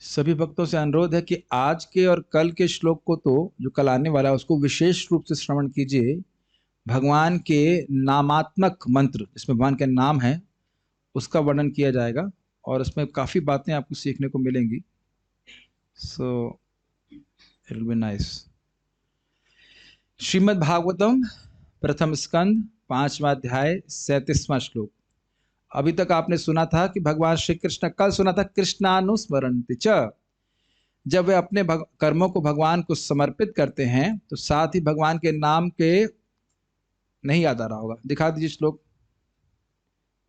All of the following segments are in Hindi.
सभी भक्तों से अनुरोध है कि आज के और कल के श्लोक को तो जो कल आने वाला है उसको विशेष रूप से श्रवण कीजिए। भगवान के नामात्मक मंत्र जिसमें भगवान के नाम है उसका वर्णन किया जाएगा और उसमें काफी बातें आपको सीखने को मिलेंगी। So it will be nice. Shrimad Bhagavatam प्रथम स्कंद 5वां अध्याय 37वां श्लोक। अभी तक आपने सुना था कि भगवान श्री कृष्ण, कल सुना था कृष्णानुस्मरन्ति च, जब वे अपने कर्मों को भगवान को समर्पित करते हैं तो साथ ही भगवान के नाम के, नहीं याद आ रहा होगा, दिखा दीजिए श्लोक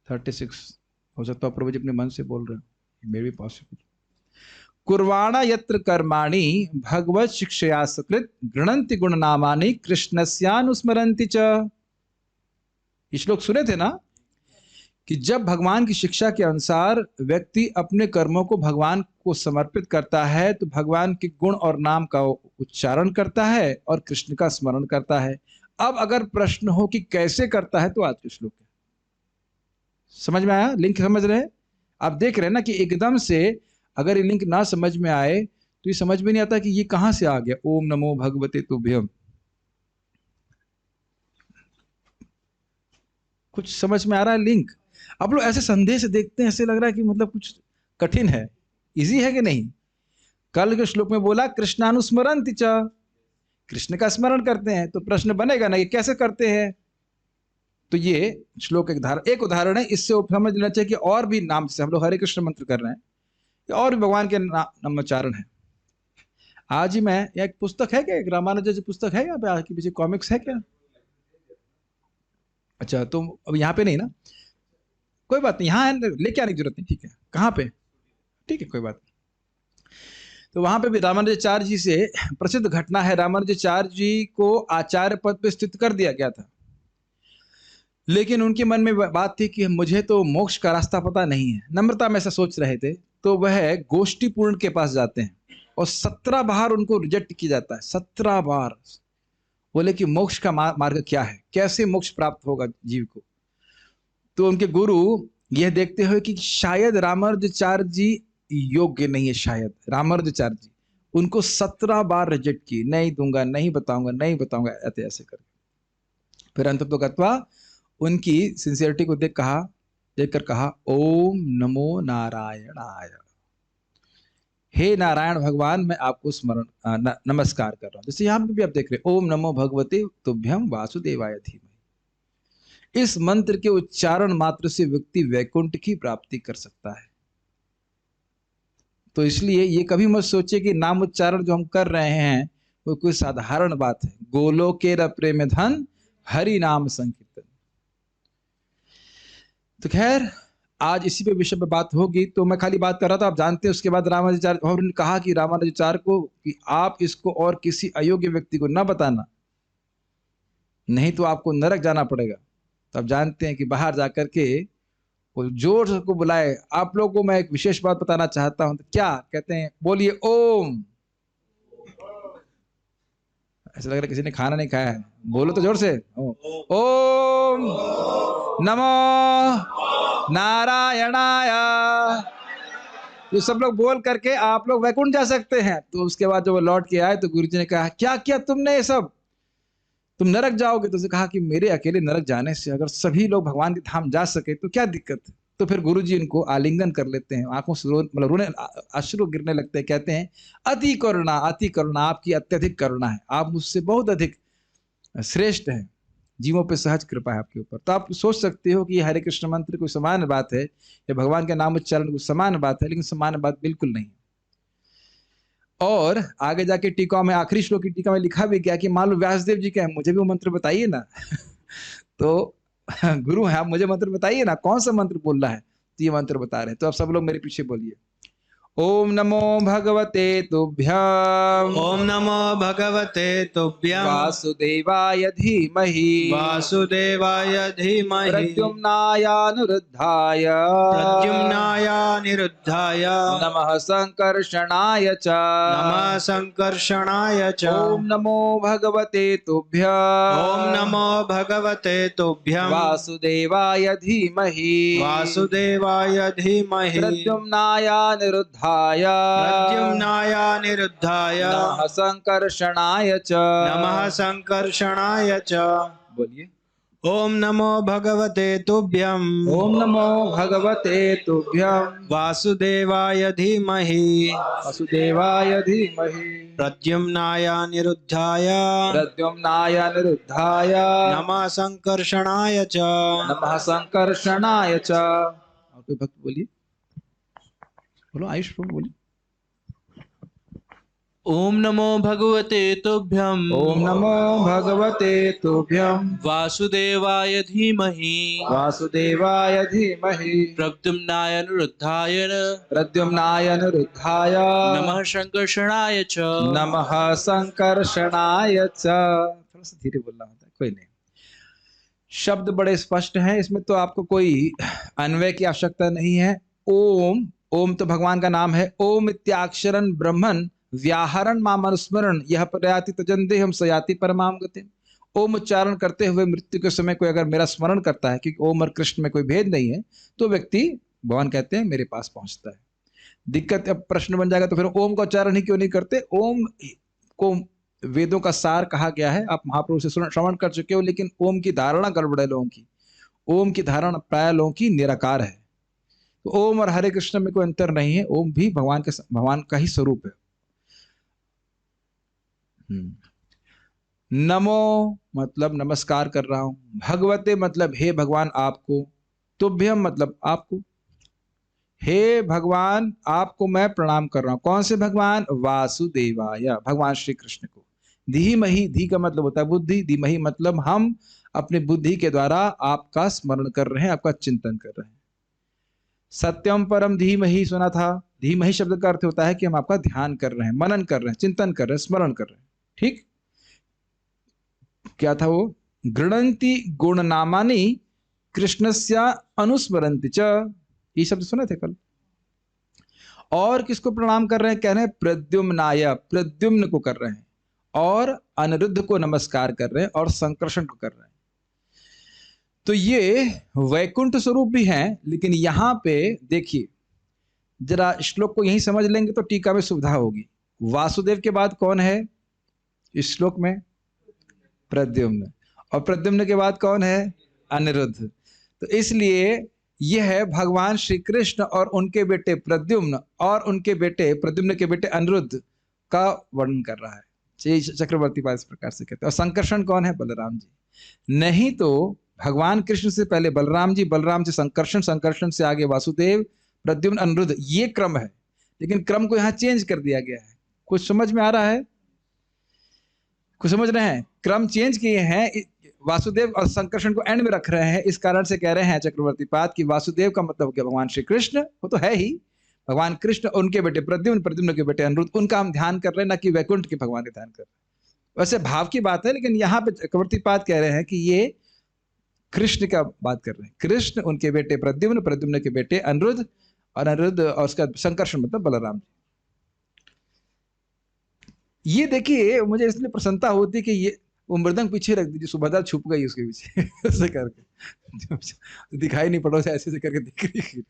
36। हो सकता है प्रभु जी अपने मन से बोल रहे हैं, मे बी पॉसिबल। कुर्वाणा यत्र कर्माणि भगवत शिक्षया सकृत गृणन्ति गुण नामानि कृष्णस्यानुस्मरन्ति च। ये श्लोक सुने थे ना कि जब भगवान की शिक्षा के अनुसार व्यक्ति अपने कर्मों को भगवान को समर्पित करता है तो भगवान के गुण और नाम का उच्चारण करता है और कृष्ण का स्मरण करता है। अब अगर प्रश्न हो कि कैसे करता है तो आज के श्लोक है। समझ में आया? लिंक समझ रहे हैं? आप देख रहे हैं ना कि एकदम से अगर ये लिंक ना समझ में आए तो ये समझ में नहीं आता कि ये कहां से आ गया। ओम नमो भगवते तुभ्यम, कुछ समझ में आ रहा है लिंक? आप लोग ऐसे संदेश देखते हैं, ऐसे लग रहा है कि मतलब कुछ कठिन है। इजी है कि नहीं? कल के श्लोक में बोला कृष्णानुस्मरन्ति च, कृष्ण का स्मरण करते हैं। तो प्रश्न बनेगा ना कि कैसे करते हैं। तो ये श्लोक एक उदाहरण है। इससे समझ लेना चाहिए कि और भी नाम से हम लोग हरे कृष्ण मंत्र कर रहे हैं और भी भगवान के नामोच्चारण है। आज ही मैं, एक पुस्तक है क्या, एक रामानुजन जी पुस्तक है यहाँ पे आपके पीछे, कॉमिक्स है क्या? अच्छा, तो अब यहाँ पे नहीं ना, कोई बात नहीं, यहाँ लेके आने की जरूरत नहीं। ठीक है, कहाँ पे? ठीक है, कोई बात नहीं। तो वहां पे भी रामानुजाचार्य जी से प्रसिद्ध घटना है। रामानुजाचार्य जी को आचार्य पद पे स्थित कर दिया गया था, लेकिन उनके मन में बात थी कि मुझे तो मोक्ष का रास्ता पता नहीं है। नम्रता में ऐसा सोच रहे थे। तो वह गोष्ठी पूर्ण के पास जाते हैं और 17 बार उनको रिजेक्ट किया जाता है। 17 बार बोले कि मोक्ष का मार्ग क्या है, कैसे मोक्ष प्राप्त होगा जीव को। तो उनके गुरु यह देखते हुए कि शायद रामानुजाचार्य जी योग्य नहीं है, शायद रामानुजाचार्य जी, उनको 17 बार रिजेक्ट की, नहीं दूंगा, नहीं बताऊंगा, नहीं बताऊंगा, ऐसे ऐसे करके। फिर अंततोगत्वा उनकी सिंसियरिटी को देखकर कहा ओम नमो नारायणाय। हे नारायण भगवान, मैं आपको नमस्कार कर रहा हूं। जैसे यहां पे भी आप देख रहे ओम नमो भगवते तुभ्यम वासुदेवाय धीमहि। इस मंत्र के उच्चारण मात्र से व्यक्ति वैकुंठ की प्राप्ति कर सकता है। तो इसलिए ये कभी मत सोचिए कि नाम उच्चारण जो हम कर रहे हैं वो कोई साधारण बात है। गोलोकेर प्रेम धन हरि नाम संकीर्तन। तो खैर आज इसी पे विषय पे बात होगी। तो मैं खाली बात कर रहा था, आप जानते हैं। उसके बाद रामानुजाचार्य, और उन्होंने कहा कि रामानुजाचार्य को कि आप इसको और किसी अयोग्य व्यक्ति को ना बताना, नहीं तो आपको नरक जाना पड़ेगा। तो आप जानते हैं कि बाहर जाकर के वो जोर से को बुलाए। आप लोगों को मैं एक विशेष बात बताना चाहता हूं। तो क्या कहते हैं? बोलिए ओम। ऐसा लग रहा है किसी ने खाना नहीं खाया है। बोलो तो जोर से, ओम नमो नारायणाय। ये सब लोग बोल करके आप लोग वैकुंठ जा सकते हैं। तो उसके बाद जब वो लौट के आए तो गुरुजी ने कहा क्या किया तुमने ये सब, तुम नरक जाओगे। तो उसने कहा कि मेरे अकेले नरक जाने से अगर सभी लोग भगवान के धाम जा सके तो क्या दिक्कत है। तो फिर गुरुजी इनको आलिंगन कर लेते हैं, आंखों से मतलब रोने, अश्रु गिरने लगते हैं। कहते हैं अति करुणा, अति करुणा, आपकी अत्यधिक करुणा है, आप मुझसे बहुत अधिक श्रेष्ठ हैं, जीवों पे सहज कृपा है आपके ऊपर। तो आप सोच सकते हो कि ये हरे कृष्ण मंत्र कोई समान बात है, या भगवान के नाम उच्चारण कोई समान बात है, लेकिन समान बात बिल्कुल नहीं। और आगे जाके टीका में, आखिरी श्लोक की टीका में लिखा भी गया कि मान लो व्यासदेव जी का है, मुझे भी वो मंत्र बताइए ना। तो गुरु है, आप मुझे मंत्र बताइए ना, कौन सा मंत्र बोल रहा है। तो ये मंत्र बता रहे हैं। तो आप सब लोग मेरे पीछे बोलिए ओम नमो भगवते तुभ्यम, ओम नमो भगवते तुभ्यम, वासुदेवाय धीमहि, वासुदेवाय धीमहि, प्रद्युम्नायानुरुद्धाय, प्रद्युम्नायानिरुद्धाय, नमः संकर्षणाय च, नमः संकर्षणाय च। ओम नमो भगवते तुभ्यम, ओम नमो भगवते तुभ्यम, वासुदेवाय धीमहि, वासुदेवाय धीमहि, प्रद्युम्नायानिरुद्धाय, अनिरुद्धाय प्रद्युम्नाय निरुद्धाय नमः संकर्षणाय च। नमः संकर्षणाय च। बोलिए। ओम नमो भगवते तुभ्यं ओम नमो भगवते तुभ्यं वासुदेवाय धीमहि वसुदेवाय धीमहि प्रद्युम्नाय निरुद्धाय प्रद्युम्नाय अनिरुद्धाय नमः संकर्षणाय च। नमः संकर्षणाय च। और कोई भक्त बोलिए, बोलो आयुष प्रभु बोलिए। ओम नमो भगवते तुभ्यं ओम नमो भगवते तुभ्यं वासुदेवाय धीमहि वासुदेवाय धीमहि प्रद्युम्नाय अनिरुद्धाय प्रद्युम्नाय अनिरुद्धाय नमः संकर्षणाय च। नमः संकर्षणाय च। थोड़ा सा धीरे बोलना होता है, कोई नहीं। शब्द बड़े स्पष्ट हैं, इसमें तो आपको कोई अन्वय की आवश्यकता नहीं है। ओम, ओम तो भगवान का नाम है। ओम इत्याक्षरन ब्रह्मन व्याहरण मामनुस्मरण यह प्रयाति तजंदे हम सयाति परमाम गति। ओम उच्चारण करते हुए मृत्यु के समय कोई अगर मेरा स्मरण करता है, क्योंकि ओम और कृष्ण में कोई भेद नहीं है, तो व्यक्ति, भगवान कहते हैं, मेरे पास पहुंचता है। दिक्कत अब प्रश्न बन जाएगा तो फिर ओम का उच्चारण ही क्यों नहीं करते? ओम को वेदों का सार कहा गया है, आप महाप्रभु से श्रवण कर चुके हो, लेकिन ओम की धारणा गड़बड़ है लोगों की। ओम की धारणा प्राय लोगों की निराकार है। तो ओम और हरे कृष्ण में कोई अंतर नहीं है, ओम भी भगवान का ही स्वरूप है। नमो मतलब नमस्कार कर रहा हूं, भगवते मतलब हे भगवान आपको, तुभ्यम मतलब आपको, हे भगवान आपको मैं प्रणाम कर रहा हूं। कौन से भगवान? वासुदेवाय, भगवान श्री कृष्ण को। धीमहि, धी का मतलब होता है बुद्धि, धीमहि मतलब हम अपने बुद्धि के द्वारा आपका स्मरण कर रहे हैं, आपका चिंतन कर रहे हैं। सत्यम परम धीमहि सुना था। धीमहि शब्द का अर्थ होता है कि हम आपका ध्यान कर रहे हैं, मनन कर रहे हैं, चिंतन कर रहे हैं, स्मरण कर रहे हैं। ठीक, क्या था वो? गृणंति गुणनामानि कृष्णस्य अनुस्मरन्ति च, ये शब्द सुने थे कल। और किसको प्रणाम कर रहे हैं? कह रहे हैं प्रद्युम्नाय, प्रद्युम्न को कर रहे हैं, और अनिरुद्ध को नमस्कार कर रहे हैं, और संकर्षण को कर रहे हैं। तो ये वैकुंठ स्वरूप भी हैं, लेकिन यहां पे देखिए जरा श्लोक को यही समझ लेंगे तो टीका में सुविधा होगी। वासुदेव के बाद कौन है इस श्लोक में? प्रद्युम्न। और प्रद्युम्न के बाद कौन है? अनिरुद्ध। तो इसलिए यह है भगवान श्री कृष्ण और उनके बेटे प्रद्युम्न और उनके बेटे प्रद्युम्न के बेटे अनिरुद्ध का वर्णन कर रहा है। चक्रवर्ती पाद इस प्रकार से कहते हैं। और संकर्षण कौन है? बलराम जी। नहीं तो भगवान कृष्ण से पहले बलराम जी, बलराम से संकर्षण, संकर्षण से आगे वासुदेव, प्रद्युम्न, अनिरुद्ध, ये क्रम है। लेकिन क्रम को यहां चेंज कर दिया गया है। कुछ समझ में आ रहा है? कुछ समझ रहे हैं? क्रम चेंज किए हैं, वासुदेव और संकर्षण को एंड में रख रहे हैं। इस कारण से कह रहे हैं चक्रवर्ती पाद की वासुदेव का मतलब क्या? भगवान श्री कृष्ण, वो तो है ही भगवान कृष्ण, उनके बेटे प्रद्युम्न, प्रद्युम्न के बेटे अनिरुद्ध, उनका हम ध्यान कर रहे हैं, ना कि वैकुंठ के भगवान के ध्यान कर रहे हैं। वैसे भाव की बात है, लेकिन यहाँ पे चक्रवर्ती पाद कह रहे हैं कि ये कृष्ण का बात कर रहे हैं। कृष्ण, उनके बेटे प्रद्युम्न, प्रद्युम्न के बेटे अनिरुद्ध, और अनिरुद्ध और उसका संकर्षण मतलब बलराम जी। ये देखिए, मुझे इसलिए प्रसन्नता होती है कि ये वो मृदंग पीछे रख दीजिए, सुभद्रा छुप गई उसके पीछे ऐसे करके दिखाई नहीं पड़ा, ऐसे ऐसे करके दिख रही।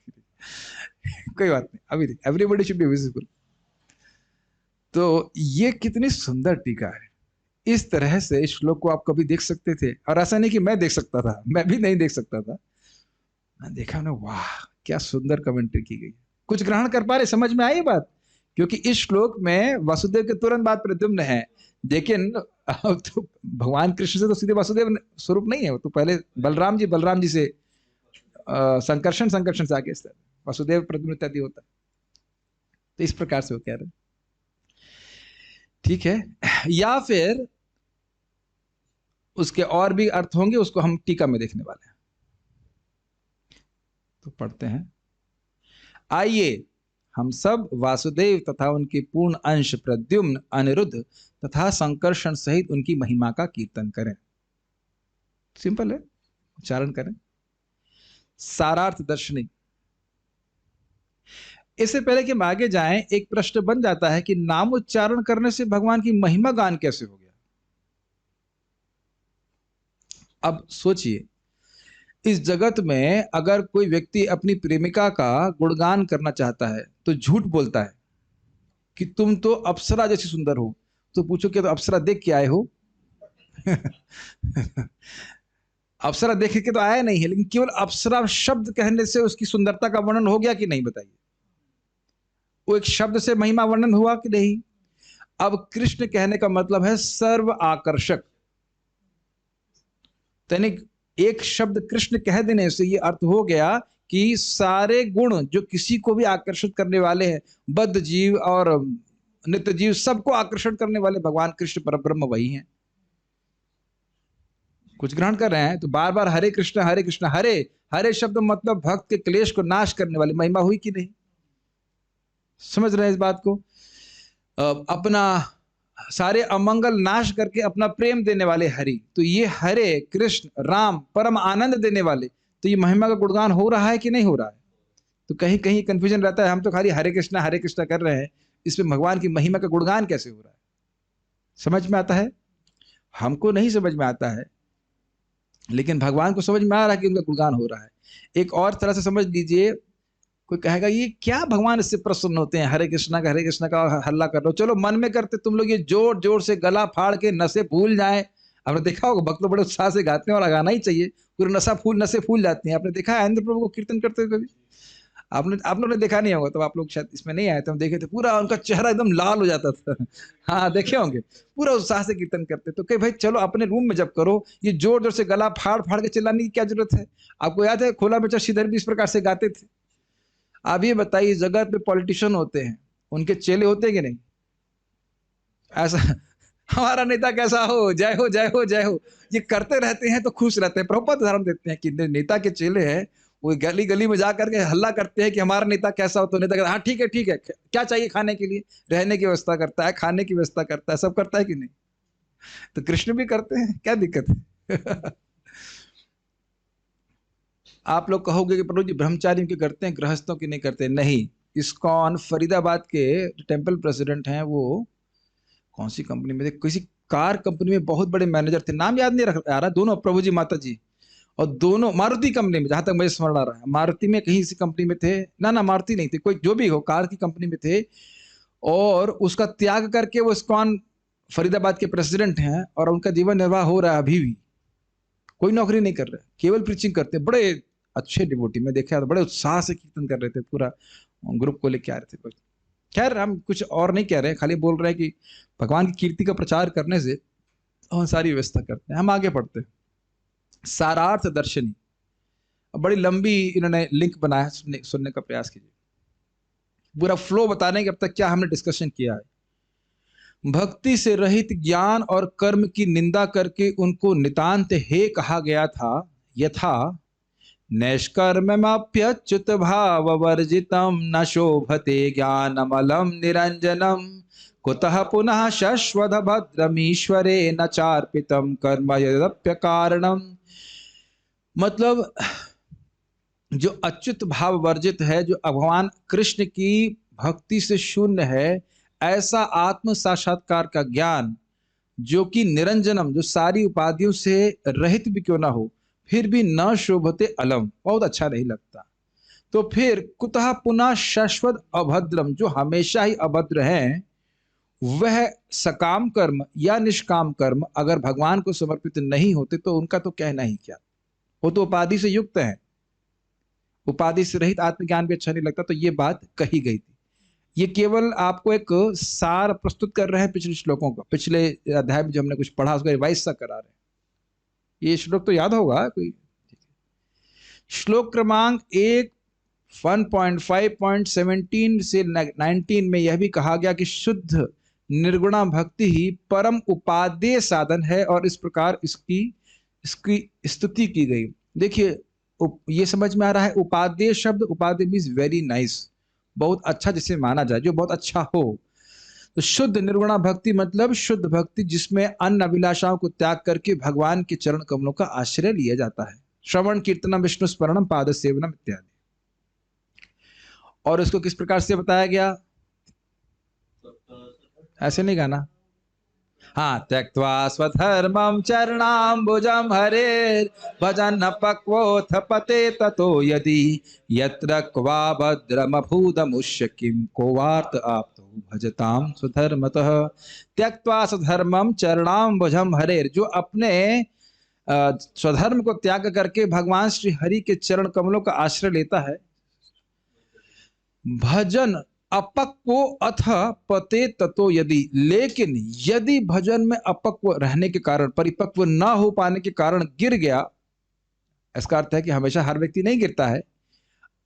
कोई बात नहीं, अभी देख, एवरीबॉडी शुड बी विजिबल। तो ये कितनी सुंदर टीका है। इस तरह से इस श्लोक को आप कभी देख सकते थे, और ऐसा नहीं कि मैं देख सकता था, मैं भी नहीं देख सकता था, मैं देखा ना, वाह क्या सुंदर कमेंट्री की गई। कुछ ग्रहण कर पा रहे? समझ में आई बात? क्योंकि इस श्लोक में वासुदेव के तुरंत बाद प्रद्युम्न है, लेकिन तो भगवान कृष्ण से तो सीधे वासुदेव स्वरूप नहीं है, वो तो पहले बलराम जी, बलराम जी से संकर्षण, संकर्षण से आगे वासुदेव प्रद्युम्न इत्यादि होता है। तो इस प्रकार से वो कह रहे हैं। ठीक है, या फिर उसके और भी अर्थ होंगे, उसको हम टीका में देखने वाले हैं। तो पढ़ते हैं। आइए हम सब वासुदेव तथा उनके पूर्ण अंश प्रद्युम्न, अनिरुद्ध तथा संकर्षण सहित उनकी महिमा का कीर्तन करें। सिंपल है, उच्चारण करें। सारार्थ दर्शनी। इससे पहले कि हम आगे जाएं, एक प्रश्न बन जाता है कि नाम उच्चारण करने से भगवान की महिमा गान कैसे हो गया? अब सोचिए, इस जगत में अगर कोई व्यक्ति अपनी प्रेमिका का गुणगान करना चाहता है तो झूठ बोलता है कि तुम तो अप्सरा जैसी सुंदर हो। तो पूछो कि तो अप्सरा देख के आए हो? अप्सरा देख के तो आया नहीं है, लेकिन केवल अप्सरा शब्द कहने से उसकी सुंदरता का वर्णन हो गया कि नहीं, बताइए? वो एक शब्द से महिमा वर्णन हुआ कि नहीं? अब कृष्ण कहने का मतलब है सर्व आकर्षक। तनिक एक शब्द कृष्ण कह देने से ये अर्थ हो गया कि सारे गुण जो किसी को भी आकर्षित करने वाले हैं, बद्ध जीव और नित्य जीव, सबको आकर्षण करने वाले भगवान कृष्ण परब्रह्म वही हैं। कुछ ग्रहण कर रहे हैं तो बार बार हरे कृष्ण हरे कृष्ण, हरे हरे शब्द मतलब भक्त के क्लेश को नाश करने वाली महिमा हुई कि नहीं? समझ रहे हैं इस बात को? अपना सारे अमंगल नाश करके अपना प्रेम देने वाले हरि, तो ये हरे कृष्ण राम परम आनंद देने वाले, तो ये महिमा का गुणगान हो रहा है कि नहीं हो रहा है? तो कहीं कहीं कंफ्यूजन रहता है, हम तो खाली हरे कृष्ण कर रहे हैं, इसमें भगवान की महिमा का गुणगान कैसे हो रहा है? समझ में आता है? हमको नहीं समझ में आता है, लेकिन भगवान को समझ में आ रहा है कि उनका गुणगान हो रहा है। एक और तरह से समझ लीजिए, कोई कहेगा ये क्या भगवान इससे प्रसन्न होते हैं, हरे कृष्णा का हल्ला कर लो, चलो मन में करते तुम लोग ये जोर जोर से गला फाड़ के नसें फूल जाए। आपने देखा होगा भक्त लोग बड़े उत्साह से गाते हैं और गाना ही चाहिए, पूरे नसें फूल जाती हैं। आपने देखा है इंद्र प्रभु को कीर्तन करते हुए कभी? आप लोगों ने देखा नहीं होगा, तो आप लोग शायद इसमें नहीं आए थे, हम देखे थे, पूरा उनका चेहरा एकदम लाल हो जाता था। हाँ देखे होंगे, पूरा उत्साह से कीर्तन करते। तो कहे भाई चलो अपने रूम में जब करो, ये जोर जोर से गला फाड़ फाड़ के चिल्लाने की क्या जरूरत है? आपको याद है खोला बच्चा श्रीधर भी इस प्रकार से गाते थे। आप ये बताइए, जगत में पॉलिटिशियन होते हैं, उनके चेले होते हैं कि नहीं? ऐसा हमारा नेता कैसा हो, जय हो जय हो जय हो, ये करते रहते हैं तो खुश रहते हैं। प्रभुपाद उदाहरण देते हैं कि नेता के चेले हैं, वो गली गली में जा करके हल्ला करते हैं कि हमारा नेता कैसा हो, तो नेता कहता है हाँ ठीक है, क्या चाहिए खाने के लिए? रहने की व्यवस्था करता है, खाने की व्यवस्था करता है, सब करता है कि नहीं? तो कृष्ण भी करते हैं, क्या दिक्कत है? आप लोग कहोगे कि प्रभु जी ब्रह्मचारियों के करते हैं, गृहस्थों की नहीं करते। नहीं, इस्कॉन फरीदाबाद के टेम्पल प्रेसिडेंट हैं, वो कौन सी कंपनी में थे, किसी कार कंपनी में बहुत बड़े मैनेजर थे, नाम याद नहीं आ रहा, दोनों प्रभु जी माता जी, और दोनों मारुति कंपनी में, जहां तक मुझे स्मरण आ रहा है, मारुति में कहीं इसी कंपनी में थे, ना मारुति नहीं थे, कोई जो भी हो, कार की कंपनी में थे, और उसका त्याग करके वो इस्कॉन फरीदाबाद के प्रेसिडेंट हैं, और उनका जीवन निर्वाह हो रहा है अभी भी। कोई नौकरी नहीं कर रहे, केवल प्रीचिंग करते, बड़े अच्छे डिवोटी, में देखा तो बड़े उत्साह से कीर्तन कर रहे थे, पूरा ग्रुप को लेके आ रहे थे। खैर हम कुछ और नहीं कह रहे हैं, खाली बोल रहे हैं कि भगवान की कीर्ति का प्रचार करने से हम सारी व्यवस्था करते हैं। हम आगे बढ़ते हैं। सारार्थ दर्शनी, बड़ी लंबी इन्होंने लिंक बनाया, सुनने का प्रयास कीजिए, पूरा फ्लो बताने के अब तक क्या हमने डिस्कशन किया है। भक्ति से रहित ज्ञान और कर्म की निंदा करके उनको नितांत हे कहा गया था, यथा नैष्कर्म्यप्यच्युत भाव वर्जितम न शोभते ज्ञानमलम निरंजनम कुतः पुनः शश्वत भद्रमीश्वरे न चार्पितम कर्म यदप्य कारणम। मतलब जो अच्युत भाव वर्जित है, जो भगवान कृष्ण की भक्ति से शून्य है, ऐसा आत्म साक्षात्कार का ज्ञान जो कि निरंजनम, जो सारी उपाधियों से रहित भी क्यों ना हो, फिर भी न शोभते अलम, बहुत अच्छा नहीं लगता। तो फिर कुतः पुनः शाश्वत अभद्रम, जो हमेशा ही अभद्र हैं, वह सकाम कर्म या निष्काम कर्म अगर भगवान को समर्पित नहीं होते तो उनका तो कहना ही क्या, वो तो उपाधि से युक्त है। उपाधि से रहित आत्मज्ञान भी अच्छा नहीं लगता। तो ये बात कही गई थी। ये केवल आपको एक सार प्रस्तुत कर रहे हैं पिछले श्लोकों का, पिछले अध्याय में जो हमने कुछ पढ़ा उसका रिवाइज सा करा रहे हैं। ये श्लोक तो याद होगा कोई? श्लोक क्रमांक 1.5.17 से 19 में यह भी कहा गया कि शुद्ध निर्गुणा भक्ति ही परम उपादेय साधन है, और इस प्रकार इसकी स्तुति की गई। देखिए ये समझ में आ रहा है, उपादेय शब्द, उपादेय मीन्स वेरी नाइस, बहुत अच्छा जिसे माना जाए, जो बहुत अच्छा हो। तो शुद्ध निर्गुणा भक्ति मतलब शुद्ध भक्ति जिसमें अन्य अभिलाषाओं को त्याग करके भगवान के चरण कमलों का आश्रय लिया जाता है। श्रवण कीर्तनम विष्णु स्मरणम पाद सेवनम इत्यादि। और इसको किस प्रकार से बताया गया? ऐसे नहीं गाना, हाँ, त्यक्त्वा स्वधर्मं चरणाम्बुजं हरेर् भजन् पक्वोऽथ पते ततो यदि यत्र क्वा भद्रमभूतमुष्य किं को वार्त आप्तो भजतां स्वधर्मतः। त्यक्त्वा स्वधर्मं चरणाम्बुजं हरेर्, जो अपने स्वधर्म को त्याग करके भगवान श्री हरि के चरण कमलों का आश्रय लेता है, भजन अपक्व अथ पते ततो यदि, लेकिन यदि भजन में अपक्व रहने के कारण, परिपक्व न हो पाने के कारण गिर गया, इसका अर्थ है कि हमेशा हर व्यक्ति नहीं गिरता है,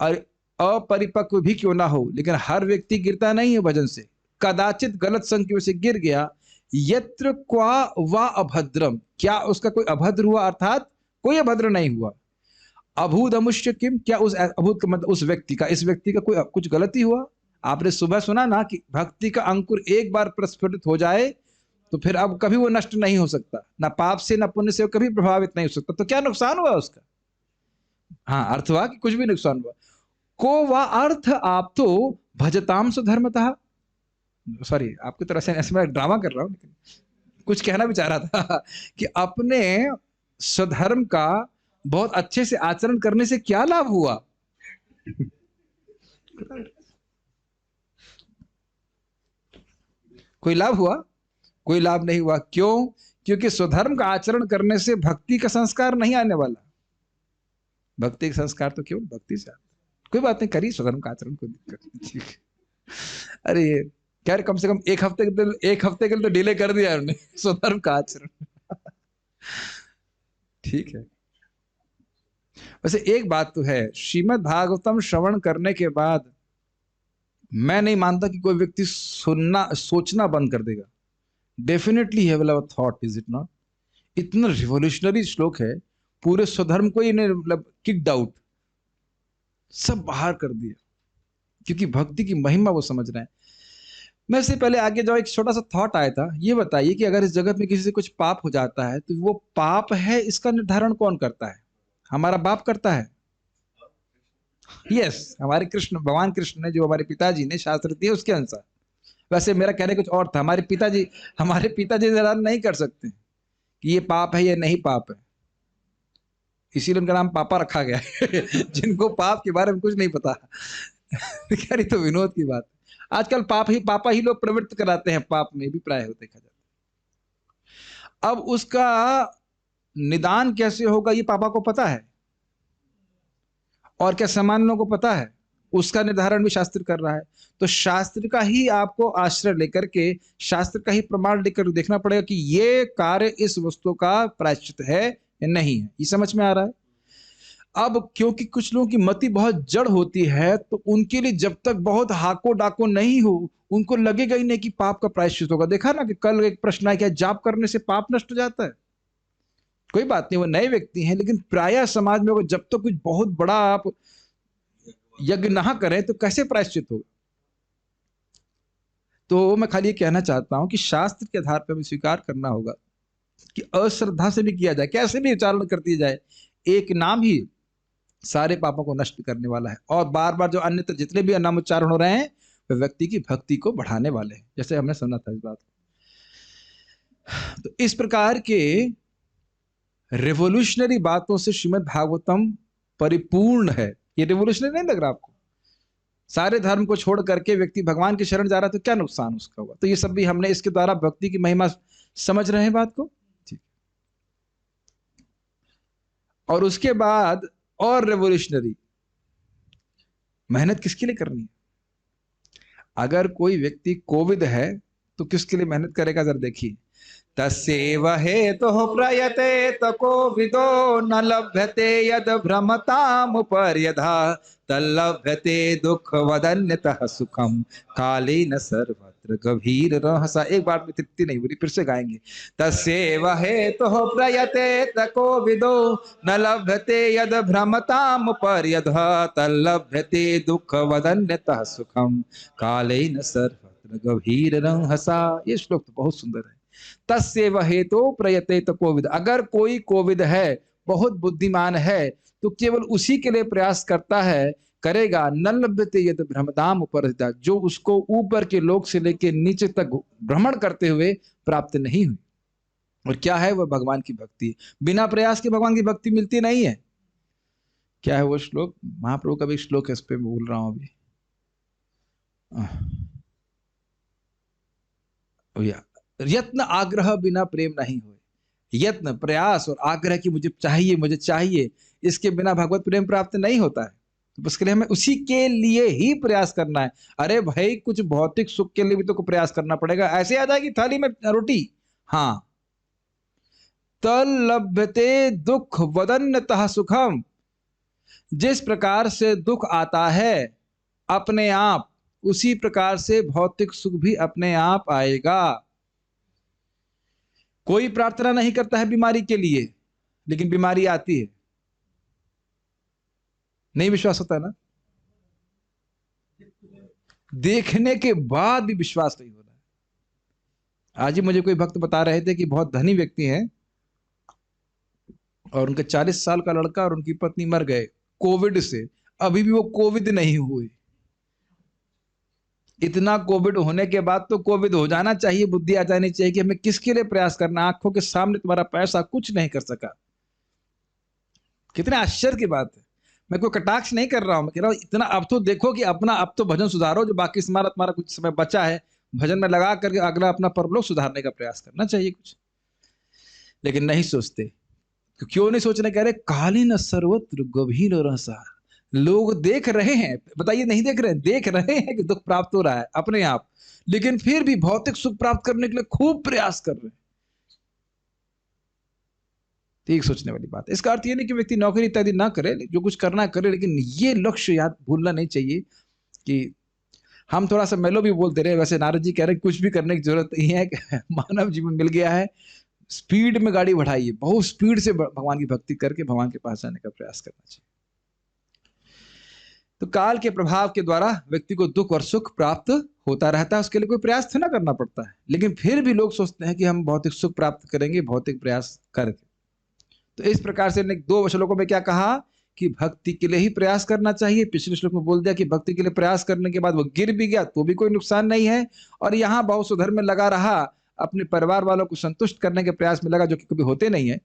और अपरिपक्व भी क्यों ना हो, लेकिन हर व्यक्ति गिरता नहीं है भजन से, कदाचित गलत संग से गिर गया। यत्र क्वा वा अभद्रम, क्या उसका कोई अभद्र हुआ, अर्थात कोई अभद्र नहीं हुआ। अभूतमुष्य किम, क्या उस अभूत का मतलब उस व्यक्ति का, इस व्यक्ति का कोई कुछ गलती हुआ। आपने सुबह सुना ना कि भक्ति का अंकुर एक बार प्रस्फुटित हो जाए तो फिर अब कभी वो नष्ट नहीं हो सकता, ना पाप से ना पुण्य से वो कभी प्रभावित नहीं हो सकता। तो क्या नुकसान हुआ उसका? हाँ, अर्थ हुआ कि कुछ भी नुकसान हुआ। को वा अर्थ आप तो भजताम सुधर्मतः, सॉरी आपकी तरह से ऐसे मैं ड्रामा कर रहा हूं, लेकिन कुछ कहना भी चाह रहा था कि अपने स्वधर्म का बहुत अच्छे से आचरण करने से क्या लाभ हुआ? कोई लाभ हुआ? कोई लाभ नहीं हुआ। क्यों? क्योंकि स्वधर्म का आचरण करने से भक्ति का संस्कार नहीं आने वाला। भक्ति का संस्कार तो केवल भक्ति से आता। कोई बात नहीं, करिए स्वधर्म का आचरण, कोई दिक्कत नहीं। अरे क्या, कम से कम एक हफ्ते के लिए तो डिले कर दिया उन्होंने स्वधर्म का आचरण। ठीक है। वैसे एक बात तो है, श्रीमद् भागवतम श्रवण करने के बाद मैं नहीं मानता कि कोई व्यक्ति सोचना बंद कर देगा। Definitely he will have a thought, is it not? इतना रिवोल्यूशनरी श्लोक है, पूरे स्वधर्म को ही मतलब किक्ड आउट, सब बाहर कर दिया, क्योंकि भक्ति की महिमा वो समझ रहे हैं। मैं इससे पहले आगे जाओ, एक छोटा सा थॉट आया था। ये बताइए कि अगर इस जगत में किसी से कुछ पाप हो जाता है तो वो पाप है, इसका निर्धारण कौन करता है? हमारा बाप करता है। यस, हमारे कृष्ण, भगवान कृष्ण ने, जो हमारे पिताजी ने शास्त्र दिए उसके अनुसार। वैसे मेरा कहने कुछ और था, हमारे पिताजी निर्धारण नहीं कर सकते कि ये पाप है, ये नहीं पाप है, इसीलिए उनका नाम पापा रखा गया है। जिनको पाप के बारे में कुछ नहीं पता। खैर तो विनोद की बात। आजकल पापा ही लोग प्रवृत्त कराते हैं, पाप में भी प्राय देखा जाता है। अब उसका निदान कैसे होगा ये पापा को पता है, और क्या सामान्य लोगों को पता है? उसका निर्धारण भी शास्त्र कर रहा है। तो शास्त्र का ही आपको आश्रय लेकर के, शास्त्र का ही प्रमाण लेकर देखना पड़ेगा कि ये कार्य इस वस्तु का प्रायश्चित है या नहीं है। ये समझ में आ रहा है? अब क्योंकि कुछ लोगों की मति बहुत जड़ होती है, तो उनके लिए जब तक बहुत हाको डाको नहीं हो, उनको लगेगा ही नहीं कि पाप का प्रायश्चित होगा। देखा ना कि कल एक प्रश्न आया, क्या जाप करने से पाप नष्ट हो जाता है? कोई बात नहीं, वो नए व्यक्ति हैं, लेकिन प्रायः समाज में जब तक कुछ बहुत बड़ा आप यज्ञ ना करें तो कैसे प्रायश्चित होगा? तो मैं खाली ये कहना चाहता हूं कि शास्त्र के आधार पर हमें स्वीकार करना होगा कि अश्रद्धा से भी किया जाए, कैसे भी उच्चारण कर दिया जाए, एक नाम ही सारे पापों को नष्ट करने वाला है। और बार बार जो अन्यत्र जितने भी नाम उच्चारण हो रहे हैं वे व्यक्ति की भक्ति को बढ़ाने वाले हैं, जैसे हमने सुना था इस बात को। तो इस प्रकार के रेवोल्यूशनरी बातों से श्रीमद् भागवतम परिपूर्ण है। ये रेवोल्यूशनरी नहीं लग रहा आपको? सारे धर्म को छोड़ करके व्यक्ति भगवान की शरण जा रहा है, तो क्या नुकसान उसका हुआ? तो ये सब भी हमने इसके द्वारा भक्ति की महिमा समझ रहे हैं बात को। ठीक। और उसके बाद और रेवोल्यूशनरी मेहनत किसके लिए करनी है? अगर कोई व्यक्ति कोविद है तो किसके लिए मेहनत करेगा? जरा देखिए, तस्यैव हेतुः प्रयते तकोविदो न लभ्यते यद भ्रमतामुपर्यथा तल्लभ्यते दुःखवदन्यतः सुखम कालेन सर्वत्र गभीर रहसा। एक बार में तृप्ति नहीं बोली, फिर से गाएंगे। तस्यैव हेतुः प्रयते तकोविदो न लभ्यते यद भ्रमतामुपर्यथा तल्लभ्यते दुःखवदन्यतः सुखम कालेन सर्वत्र गभीर रहसा। ये श्लोक तो बहुत सुंदर है। तस्यैव हेतु प्रयते कोविद, अगर कोई कोविद है, बहुत बुद्धिमान है, तो केवल उसी के लिए प्रयास करता है करेगा। न लभ्यते यद भ्रमदाम उपरहिता, जो उसको ऊपर के लोक से लेके नीचे तक भ्रमण करते हुए प्राप्त नहीं हुई। और क्या है वह? भगवान की भक्ति। बिना प्रयास के भगवान की भक्ति मिलती नहीं है। क्या है वो श्लोक? महाप्रभु का भी श्लोक है, इस पे बोल रहा हूं अभी। यत्न आग्रह बिना प्रेम नहीं हुए। यत्न, प्रयास और आग्रह की मुझे चाहिए, मुझे चाहिए, इसके बिना भगवत प्रेम प्राप्त नहीं होता है। तो उसके लिए हमें उसी के लिए ही प्रयास करना है। अरे भाई, कुछ भौतिक सुख के लिए भी तो प्रयास करना पड़ेगा। ऐसे आ जाएगी थाली में रोटी? हाँ। तल्लभ्यते दुख वदन्नतः सुखम, जिस प्रकार से दुख आता है अपने आप, उसी प्रकार से भौतिक सुख भी अपने आप आएगा। कोई प्रार्थना नहीं करता है बीमारी के लिए, लेकिन बीमारी आती है। नहीं विश्वास होता ना? देखने के बाद भी विश्वास नहीं हो रहा है। आज ही मुझे कोई भक्त बता रहे थे कि बहुत धनी व्यक्ति हैं और उनके 40 साल का लड़का और उनकी पत्नी मर गए कोविड से। अभी भी वो कोविड नहीं हुए। इतना कोविड होने के बाद तो कोविड हो जाना चाहिए, बुद्धि आ जानी चाहिए कि हमें किसके लिए प्रयास करना। आंखों के सामने तुम्हारा पैसा कुछ नहीं कर सका। कितने आश्चर्य की बात है। मैं कोई कटाक्ष नहीं कर रहा हूं, मैं कह रहा हूं इतना अब तो देखो कि अपना अब तो भजन सुधारो, जो बाकी तुम्हारा कुछ समय बचा है भजन में लगा करके अगला अपना परलोक सुधारने का प्रयास करना चाहिए कुछ। लेकिन नहीं सोचते। क्यों नहीं सोचने? कह रहे कालीन सर्वत्र गंभीर रसा। लोग देख रहे हैं, बताइए नहीं देख रहे हैं? देख रहे हैं कि दुख प्राप्त हो रहा है अपने आप, लेकिन फिर भी भौतिक सुख प्राप्त करने के लिए खूब प्रयास कर रहे हैं। ठीक सोचने वाली बात है। इसका अर्थ ये नहीं कि व्यक्ति नौकरी इत्यादि ना करे, जो कुछ करना करे, लेकिन ये लक्ष्य याद भूलना नहीं चाहिए कि हम थोड़ा सा मेलो भी बोलते रहे। वैसे नारद जी कह रहे कुछ भी करने की जरूरत नहीं है, मानव जीवन मिल गया है, स्पीड में गाड़ी बढ़ाइए, बहुत स्पीड से भगवान की भक्ति करके भगवान के पास जाने का प्रयास करना चाहिए। तो काल के प्रभाव के द्वारा व्यक्ति को दुख और सुख प्राप्त होता रहता है, उसके लिए कोई प्रयास तो ना करना पड़ता है। लेकिन फिर भी लोग सोचते हैं कि हम भौतिक सुख प्राप्त करेंगे भौतिक प्रयास करके। तो इस प्रकार से 2 श्लोकों में क्या कहा कि भक्ति के लिए ही प्रयास करना चाहिए। पिछले श्लोक में बोल दिया कि भक्ति के लिए प्रयास करने के बाद वो गिर भी गया तो भी कोई नुकसान नहीं है, और यहाँ बहुत सुधर में लगा रहा, अपने परिवार वालों को संतुष्ट करने के प्रयास में लगा, जो कि कभी होते नहीं है,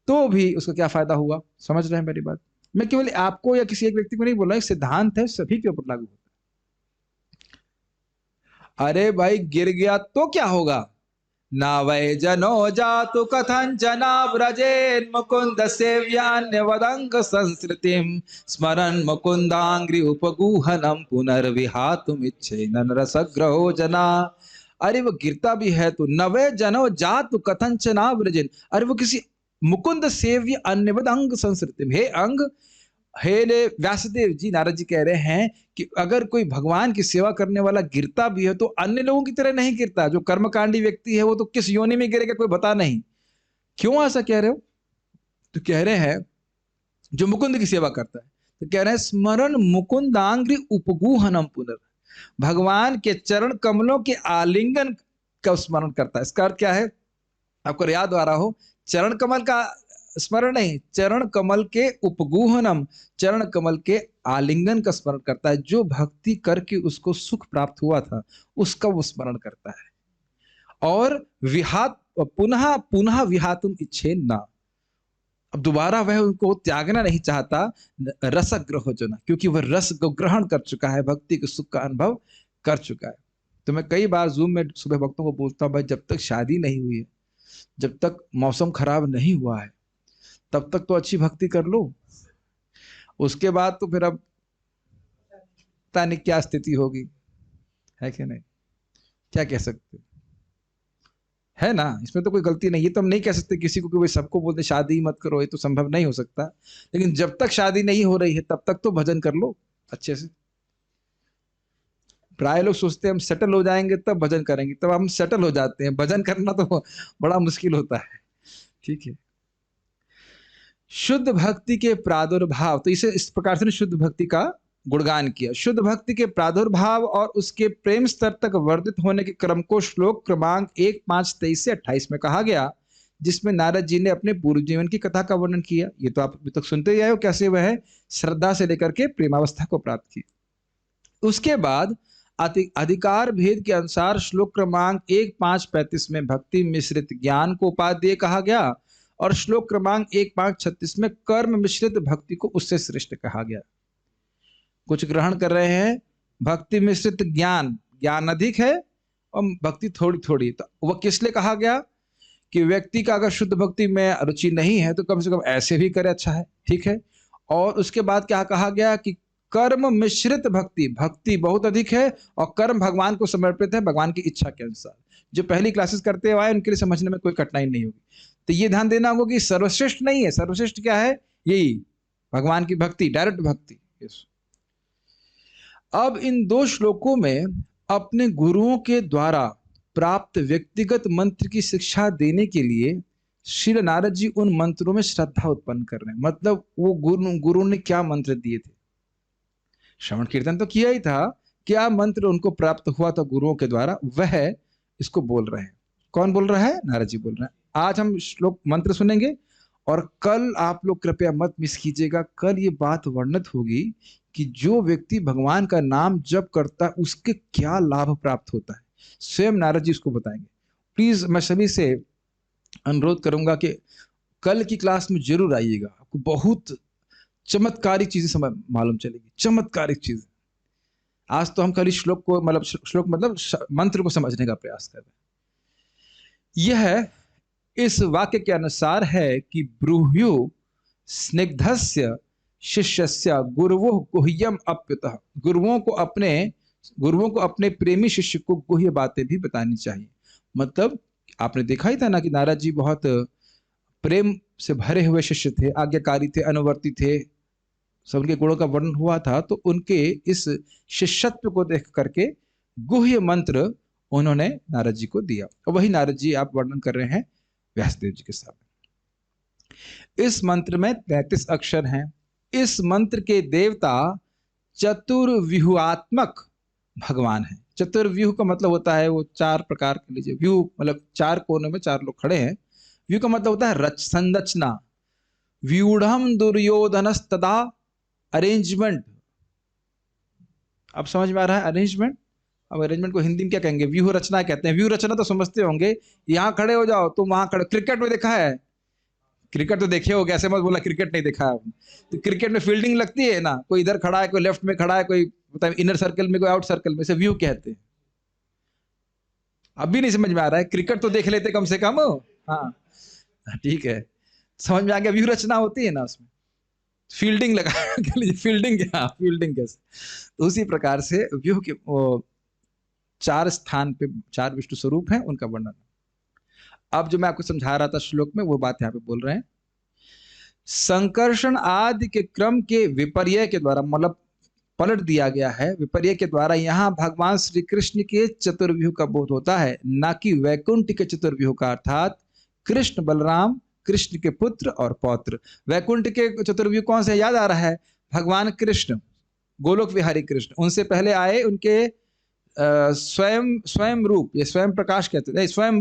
तो भी उसका क्या फायदा हुआ? समझ रहे हैं मेरी बात? मैं केवल आपको या किसी एक व्यक्ति को नहीं बोल रहा, एक सिद्धांत है, सभी के ऊपर लागू होता है। अरे भाई, गिर गया तो क्या होगा? ना वै जनो जातु कथंचना व्रजेन मुकुंद सेव्यान्य वदंग संस्कृतिम स्मरन् मुकुंदांग्रि उपगूहनम पुनर्विहातुम इच्छेनन रसग्रहो जना। अरे वो गिरता भी है तो नवे जनो जातु कथंचना व्रजेन, अरे वो किसी मुकुंद सेव्य अन्यवद अंग संस्कृतिम। हे अंग, हे ले व्यासदेव जी, नारद जी कह रहे हैं कि अगर कोई भगवान की सेवा करने वाला गिरता भी है तो अन्य लोगों की तरह नहीं गिरता। जो कर्मकांडी व्यक्ति है वो तो किस योनि में गिरेगा कोई बता नहीं। क्यों ऐसा कह रहे हो? तो कह रहे हैं जो मुकुंद की सेवा करता है, तो कह रहे हैं स्मरण मुकुंदांग्रि उपगूहनम पुनर्, भगवान के चरण कमलों के आलिंगन का स्मरण करता है। इसका अर्थ क्या है? आपको याद आ रहा हो, चरण कमल का स्मरण नहीं, चरण कमल के उपगूहनम, चरण कमल के आलिंगन का स्मरण करता है। जो भक्ति करके उसको सुख प्राप्त हुआ था उसका वो स्मरण करता है। और विहात पुनः पुनः विहातुम इच्छेन ना, अब दोबारा वह उनको त्यागना नहीं चाहता। रसग्रहो जना, क्योंकि वह रस को ग्रहण कर चुका है, भक्ति के सुख का अनुभव कर चुका है। तो मैं कई बार जूम में सुबह भक्तों को बोलता हूं, भाई जब तक शादी नहीं हुई है, जब तक मौसम खराब नहीं हुआ है, तब तक तो अच्छी भक्ति कर लो। उसके बाद तो फिर अब पता नहीं क्या स्थिति होगी, है कि नहीं? क्या कह सकते है ना? इसमें तो कोई गलती नहीं। ये तो हम नहीं कह सकते किसी को कि भाई सबको बोलते शादी मत करो, ये तो संभव नहीं हो सकता। लेकिन जब तक शादी नहीं हो रही है तब तक तो भजन कर लो अच्छे से। प्राय लोग सोचते हैं हम सेटल हो जाएंगे तब भजन करेंगे, तब हम सेटल हो जाते हैं। भजन करना तो बड़ा मुश्किल होता है। ठीक है। शुद्ध भक्ति के प्रादुर्भाव, तो इसे इस प्रकार से शुद्ध भक्ति का गुणगान किया। शुद्ध भक्ति के प्रादुर्भाव और उसके प्रेम स्तर तक वर्धित होने के क्रम को श्लोक क्रमांक 1, 5, 23 से 28 में कहा गया जिसमें नारद जी ने अपने पूर्व जीवन की कथा का वर्णन किया। ये तो आप अभी तक सुनते ही आए हो, कैसे वह श्रद्धा से लेकर के प्रेमावस्था को प्राप्त की। उसके बाद अधिकार भेद के अनुसार श्लोक क्रमांक 1.5.35 में भक्ति मिश्रित ज्ञान को उपादेय कहा गया और श्लोक क्रमांक 1.5.36 में कर्म मिश्रित भक्ति को उससे श्रेष्ठ कहा गया। कुछ ग्रहण कर रहे हैं, भक्ति मिश्रित ज्ञान, ज्ञान अधिक है और भक्ति थोड़ी थोड़ी, तो वह किस लिए कहा गया कि व्यक्ति का अगर शुद्ध भक्ति में रुचि नहीं है तो कम से कम ऐसे भी करे, अच्छा है, ठीक है। और उसके बाद क्या कहा गया कि कर्म मिश्रित भक्ति, भक्ति बहुत अधिक है और कर्म भगवान को समर्पित है, भगवान की इच्छा के अनुसार। जो पहली क्लासेस करते हुए आए उनके लिए समझने में कोई कठिनाई नहीं होगी। तो ये ध्यान देना होगा कि सर्वश्रेष्ठ नहीं है, सर्वश्रेष्ठ क्या है, यही भगवान की भक्ति, डायरेक्ट भक्ति। अब इन दो श्लोकों में अपने गुरुओं के द्वारा प्राप्त व्यक्तिगत मंत्र की शिक्षा देने के लिए श्री नारद जी उन मंत्रों में श्रद्धा उत्पन्न कर रहे हैं। मतलब वो गुरु ने क्या मंत्र दिए थे, श्रवण कीर्तन तो किया ही था, क्या मंत्र उनको प्राप्त हुआ था गुरुओं के द्वारा, वह इसको बोल रहे हैं। कौन बोल रहा है, नारद जी बोल रहे हैं। आज हम श्लोक मंत्र सुनेंगे और कल आप लोग कृपया मत मिस कीजिएगा, कल ये बात वर्णित होगी कि जो व्यक्ति भगवान का नाम जप करता है उसके क्या लाभ प्राप्त होता है, स्वयं नारद जी उसको बताएंगे। प्लीज मैं सभी से अनुरोध करूंगा कि कल की क्लास में जरूर आइएगा, आपको बहुत चमत्कारिक चीजें समझ मालूम चलेगी, चमत्कारिक चीजें। आज तो हम खाली श्लोक को मतलब श्लोक मतलब मंत्र को समझने का प्रयास कर रहे हैं। यह इस वाक्य के अनुसार है कि ब्रूह्यु स्निग्धस्य शिष्यस्य गुरुवो गुह्यम अप्युतः, गुरुओं को अपने प्रेमी शिष्य को गुह्य बातें भी बतानी चाहिए। मतलब आपने देखा ही था ना कि नारद जी बहुत प्रेम से भरे हुए शिष्य थे, आज्ञाकारी थे, अनुवर्ती थे, सब उनके गुणों का वर्णन हुआ था। तो उनके इस शिष्यत्व को देख करके गुह्य मंत्र उन्होंने नारद जी को दिया और वही नारद जी आप वर्णन कर रहे हैं व्यासदेव जी के सामने। इस मंत्र में 33 अक्षर हैं। इस मंत्र के देवता चतुर्व्यूहात्मक भगवान है। चतुर्व्यूह का मतलब होता है वो चार प्रकार के, लीजिए व्यू मतलब चार कोनों में चार लोग खड़े हैं। व्यू का मतलब होता है रच संरचना, व्यूढ़म दुर्योधनस्तदा, अरेंजमेंट। अब समझ में आ रहा है अरेंजमेंट। अब अरेंजमेंट को हिंदी में क्या कहेंगे, व्यूह रचना कहते हैं। व्यूह रचना तो समझते होंगे, यहाँ खड़े हो जाओ तुम वहां खड़े। क्रिकेट में देखा है, क्रिकेट तो देखे होगे, ऐसे मत बोला क्रिकेट नहीं देखा है। तो क्रिकेट में फील्डिंग लगती है ना, कोई इधर खड़ा है, कोई लेफ्ट में खड़ा है, कोई मतलब इनर सर्कल में, कोई आउट सर्कल में, इसे व्यू कहते हैं। अब भी नहीं समझ में आ रहा है, क्रिकेट तो देख लेते कम से कम। हाँ ठीक है, समझ में आ गया। व्यू रचना होती है ना, उसमें फील्डिंग लगा फील्डिंग क्या, फील्डिंग कैसे, तो उसी प्रकार से व्यू के चार स्थान पे चार विष्णु स्वरूप हैं, उनका वर्णन। अब जो मैं आपको समझा रहा था श्लोक में, वो बात यहाँ पे बोल रहे हैं। संकर्षण आदि के क्रम के विपर्य के द्वारा, मतलब पलट दिया गया है, विपर्य के द्वारा यहाँ भगवान श्री कृष्ण के चतुर्व्यूह का बोध होता है, ना कि वैकुंठ के चतुर्व्यूह का, अर्थात कृष्ण बलराम, कृष्ण के पुत्र और पौत्र। वैकुंठ के चतुर्व्यूह कौन से याद आ रहा है, भगवान कृष्ण, गोलोक विहारी कृष्ण। उनसे पहले आए उनके स्वयं रूप, ये स्वयं प्रकाश कहते हैं, स्वयं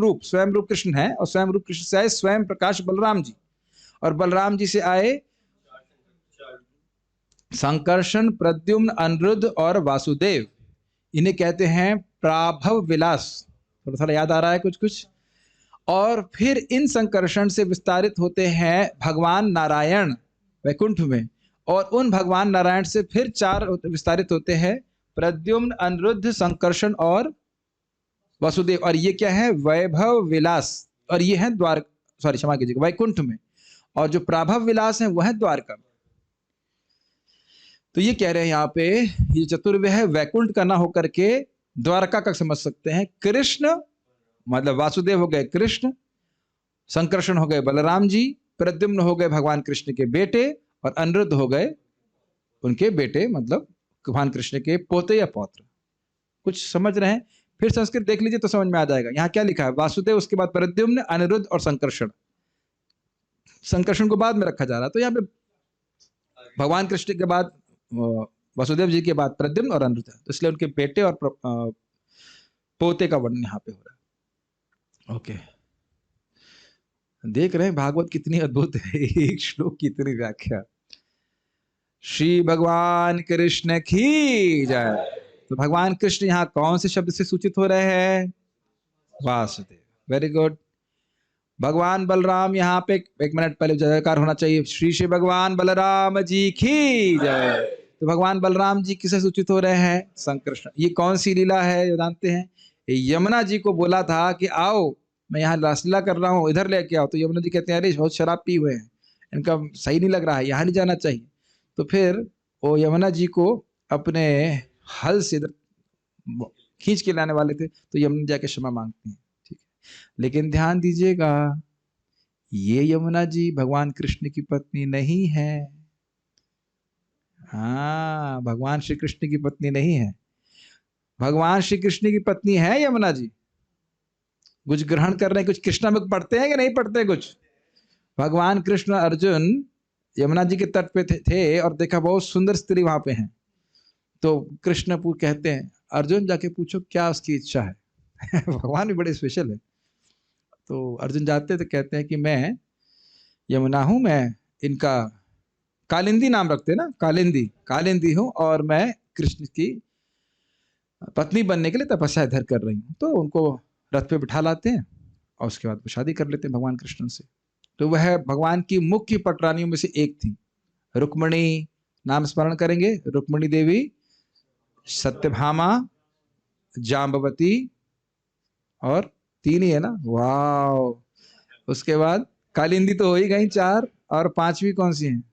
रूप कृष्ण है, और स्वयं रूप कृष्ण से आए स्वयं प्रकाश बलराम जी, और बलराम जी से आए संकर्षण, प्रद्युम्न, अनिरुद्ध और वासुदेव। इन्हें कहते हैं प्राभव विलास। थोड़ा थोड़ा याद आ रहा है कुछ कुछ। और फिर इन संकर्षण से विस्तारित होते हैं भगवान नारायण वैकुंठ में, और उन भगवान नारायण से फिर चार विस्तारित होते हैं, प्रद्युम्न, अनिरुद्ध, संकर्षण और वासुदेव। और ये क्या है, वैभव विलास, और ये है क्षमा कीजिएगा, वैकुंठ में। और जो प्राभव विलास है वह है द्वारका। तो ये कह रहे हैं यहाँ पे, ये चतुर्व्यूह वैकुंठ का ना होकर के द्वारका का समझ सकते हैं। कृष्ण मतलब वासुदेव हो गए कृष्ण, संकर्षण हो गए बलराम जी, प्रद्युम्न हो गए भगवान कृष्ण के बेटे, और अनिरुद्ध हो गए उनके बेटे, मतलब भगवान कृष्ण के पोते या पौत्र। कुछ समझ रहे हैं? फिर संस्कृत देख लीजिए तो समझ में आ जाएगा। यहाँ क्या लिखा है, वासुदेव, उसके बाद प्रद्युम्न, अनिरुद्ध और संकर्षण। संकर्षण को बाद में रखा जा रहा है, तो यहाँ पे भगवान कृष्ण के बाद वासुदेव जी के बाद प्रद्युम्न और अनिरुद्ध, तो इसलिए उनके बेटे और पोते का वर्णन यहाँ पे हो रहा है। ओके, देख रहे हैं भागवत कितनी अद्भुत है, एक श्लोक की इतनी व्याख्या। श्री भगवान कृष्ण की जय। तो भगवान कृष्ण यहाँ कौन से शब्द से सूचित हो रहे हैं? वासुदेव। Very good. भगवान बलराम यहाँ पे एक मिनट पहले जयकार होना चाहिए। श्री श्री भगवान बलराम जी की जय। तो भगवान बलराम जी किसे सूचित हो रहे हैं? संकृष्ण। ये कौन सी लीला है जानते हैं? यमुना जी को बोला था कि आओ मैं यहाँ रासलीला कर रहा हूँ, इधर लेके आओ। तो यमुना जी कहते हैं अरे बहुत शराब पी हुए हैं, इनका सही नहीं लग रहा है, यहाँ नहीं जाना चाहिए। तो फिर वो यमुना जी को अपने हल से इधर खींच के लाने वाले थे, तो यमुना जाके क्षमा मांगती हैं। ठीक है, लेकिन ध्यान दीजिएगा ये यमुना जी भगवान कृष्ण की पत्नी नहीं है। हाँ, भगवान श्री कृष्ण की पत्नी नहीं है। भगवान श्री कृष्ण की पत्नी है यमुना जी। कुछ ग्रहण कर रहे हैं, कुछ कृष्णा में पढ़ते हैं कि नहीं पढ़ते कुछ? भगवान कृष्ण अर्जुन यमुना जी के तट पे थे और देखा बहुत सुंदर स्त्री वहां पे हैं। तो कृष्ण कहते हैं अर्जुन जाके पूछो क्या उसकी इच्छा है। भगवान भी बड़े स्पेशल है। तो अर्जुन जाते तो कहते हैं कि मैं यमुना हूं, मैं इनका कालिंदी नाम रखते ना, कालिंदी हूं और मैं कृष्ण की पत्नी बनने के लिए तपस्या इधर कर रही हूँ। तो उनको रथ पे बिठा लाते हैं और उसके बाद वो शादी कर लेते हैं भगवान कृष्ण से। तो वह भगवान की मुख्य पटरानियों में से एक थी। रुक्मणी, नाम स्मरण करेंगे, रुक्मणी देवी, सत्यभामा, जाम्बवती और 3 ही है ना। वाह। उसके बाद कालिंदी तो हो ही गई 4, और 5वीं कौन सी है?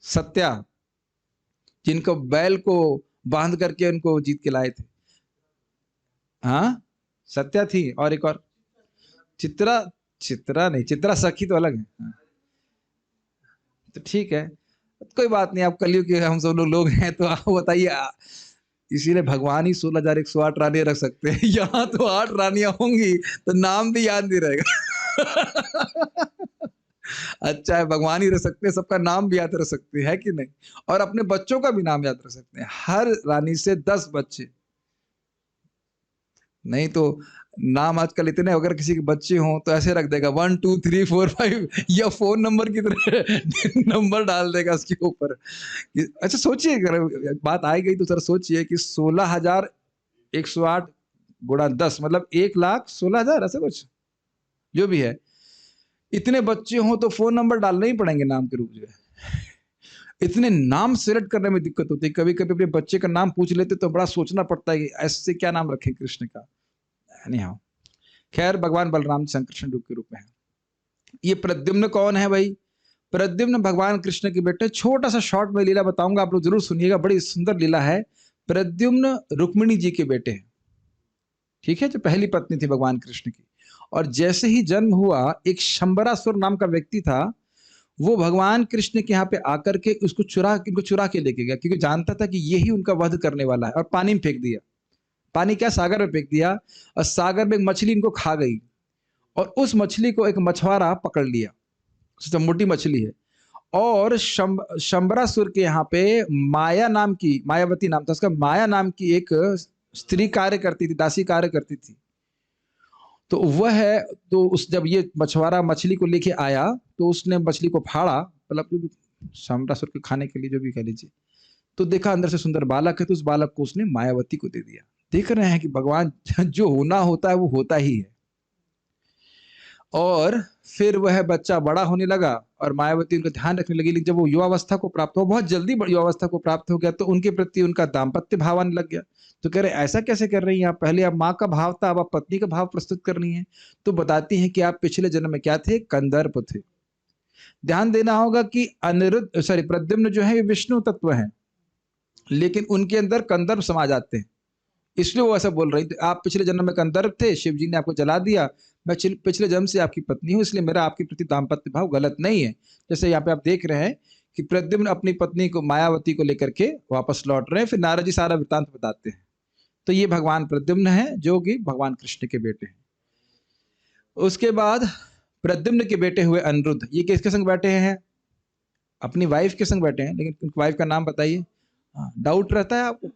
सत्या, जिनको बैल को बांध करके उनको जीत के लाए थे। हाँ, सत्या थी और एक और चित्रा नहीं, चित्रा सखी तो अलग है। हाँ। तो ठीक है, कोई बात नहीं, आप कलयुग के हम सब लोग हैं। तो आप बताइए, इसीलिए भगवान ही 16,108 रानी रख सकते हैं। यहाँ तो 8 रानियां होंगी तो नाम भी याद नहीं रहेगा। अच्छा है, भगवान ही रख सकते हैं, सबका नाम भी याद रख सकते हैं, है कि नहीं? और अपने बच्चों का भी नाम याद रख सकते हैं। हर रानी से 10 बच्चे। नहीं तो नाम आजकल इतने, अगर किसी के बच्चे हों तो ऐसे रख देगा 1 2 3 4 5, या फोन नंबर की तरह नंबर डाल देगा उसके ऊपर। अच्छा सोचिए, अगर बात आई गई तो सर सोचिए कि 16,108 गुणा 10 मतलब 1,16,000, ऐसा कुछ जो भी है। इतने बच्चे हों तो फोन नंबर डालने ही पड़ेंगे नाम के रूप में। इतने नाम सिलेक्ट करने में दिक्कत होती है। कभी कभी अपने बच्चे का नाम पूछ लेते तो बड़ा सोचना पड़ता है कि ऐसे क्या नाम रखें कृष्ण का। हाँ, खैर भगवान बलराम संकृष्ण रूप के रूप में है। ये प्रद्युम्न कौन है भाई? प्रद्युम्न भगवान कृष्ण के बेटे। छोटा सा शॉर्ट में लीला बताऊंगा, आप लोग जरूर सुनिएगा, बड़ी सुंदर लीला है। प्रद्युम्न रुक्मिणी जी के बेटे हैं, ठीक है, जो पहली पत्नी थी भगवान कृष्ण की। और जैसे ही जन्म हुआ, एक शंबरासुर नाम का व्यक्ति था, वो भगवान कृष्ण के यहाँ पे आकर के इनको चुरा के लेके गया, क्योंकि जानता था कि यही उनका वध करने वाला है। और पानी में फेंक दिया। पानी क्या, सागर में फेंक दिया। और सागर में एक मछली इनको खा गई, और उस मछली को एक मछुआरा पकड़ लिया, तो मोटी मछली है। और शंबरासुर के यहाँ पे माया नाम की, मायावती नाम था उसका, माया नाम की एक स्त्री कार्य करती थी, दासी कार्य करती थी। तो वह है, तो उस जब ये मछुआरा मछली को लेके आया तो उसने मछली को फाड़ा, मतलब जो भी शंबरासुर के खाने के लिए जो भी कह लीजिए, तो देखा अंदर से सुंदर बालक है, तो उस बालक को उसने मायावती को दे दिया। देख रहे हैं कि भगवान जो होना होता है वो होता ही है। और फिर वह बच्चा बड़ा होने लगा और मायावती उनका ध्यान रखने लगी। लेकिन जब वो युवावस्था को प्राप्त हो, बहुत जल्दी युवावस्था को प्राप्त हो गया, तो उनके प्रति उनका दाम्पत्य भाव आने लग गया। तो कह रहे ऐसा कैसे कर रही हैं आप? पहले आप माँ का भाव था, अब आप पत्नी का भाव प्रस्तुत कर रही हैं। तो बताती हैं कि आप पिछले जन्म में क्या थे? कंदर्प थे। ध्यान देना होगा कि प्रद्युम्न जो है विष्णु तत्व है, लेकिन उनके अंदर कंदर्प समा जाते हैं, इसलिए वो ऐसा बोल रही थी। आप पिछले जन्म में कंदर्प थे, शिव जी ने आपको जला दिया, मैं पिछले जन्म से आपकी पत्नी हूं, इसलिए मेरा आपके प्रति दाम्पत्य भाव गलत नहीं है। जैसे यहाँ पे आप देख रहे हैं कि प्रद्युम्न अपनी पत्नी को, मायावती को लेकर के वापस लौट रहे हैं। फिर नारद जी सारा वृत्तांत बताते हैं। तो ये भगवान प्रद्युम्न है, जो कि भगवान कृष्ण के बेटे हैं। उसके बाद प्रद्युम्न के बेटे हुए अनिरुद्ध। ये किसके संग बैठे हैं? अपनी वाइफ के संग बैठे हैं, लेकिन वाइफ का नाम बताइए। डाउट रहता है आपको?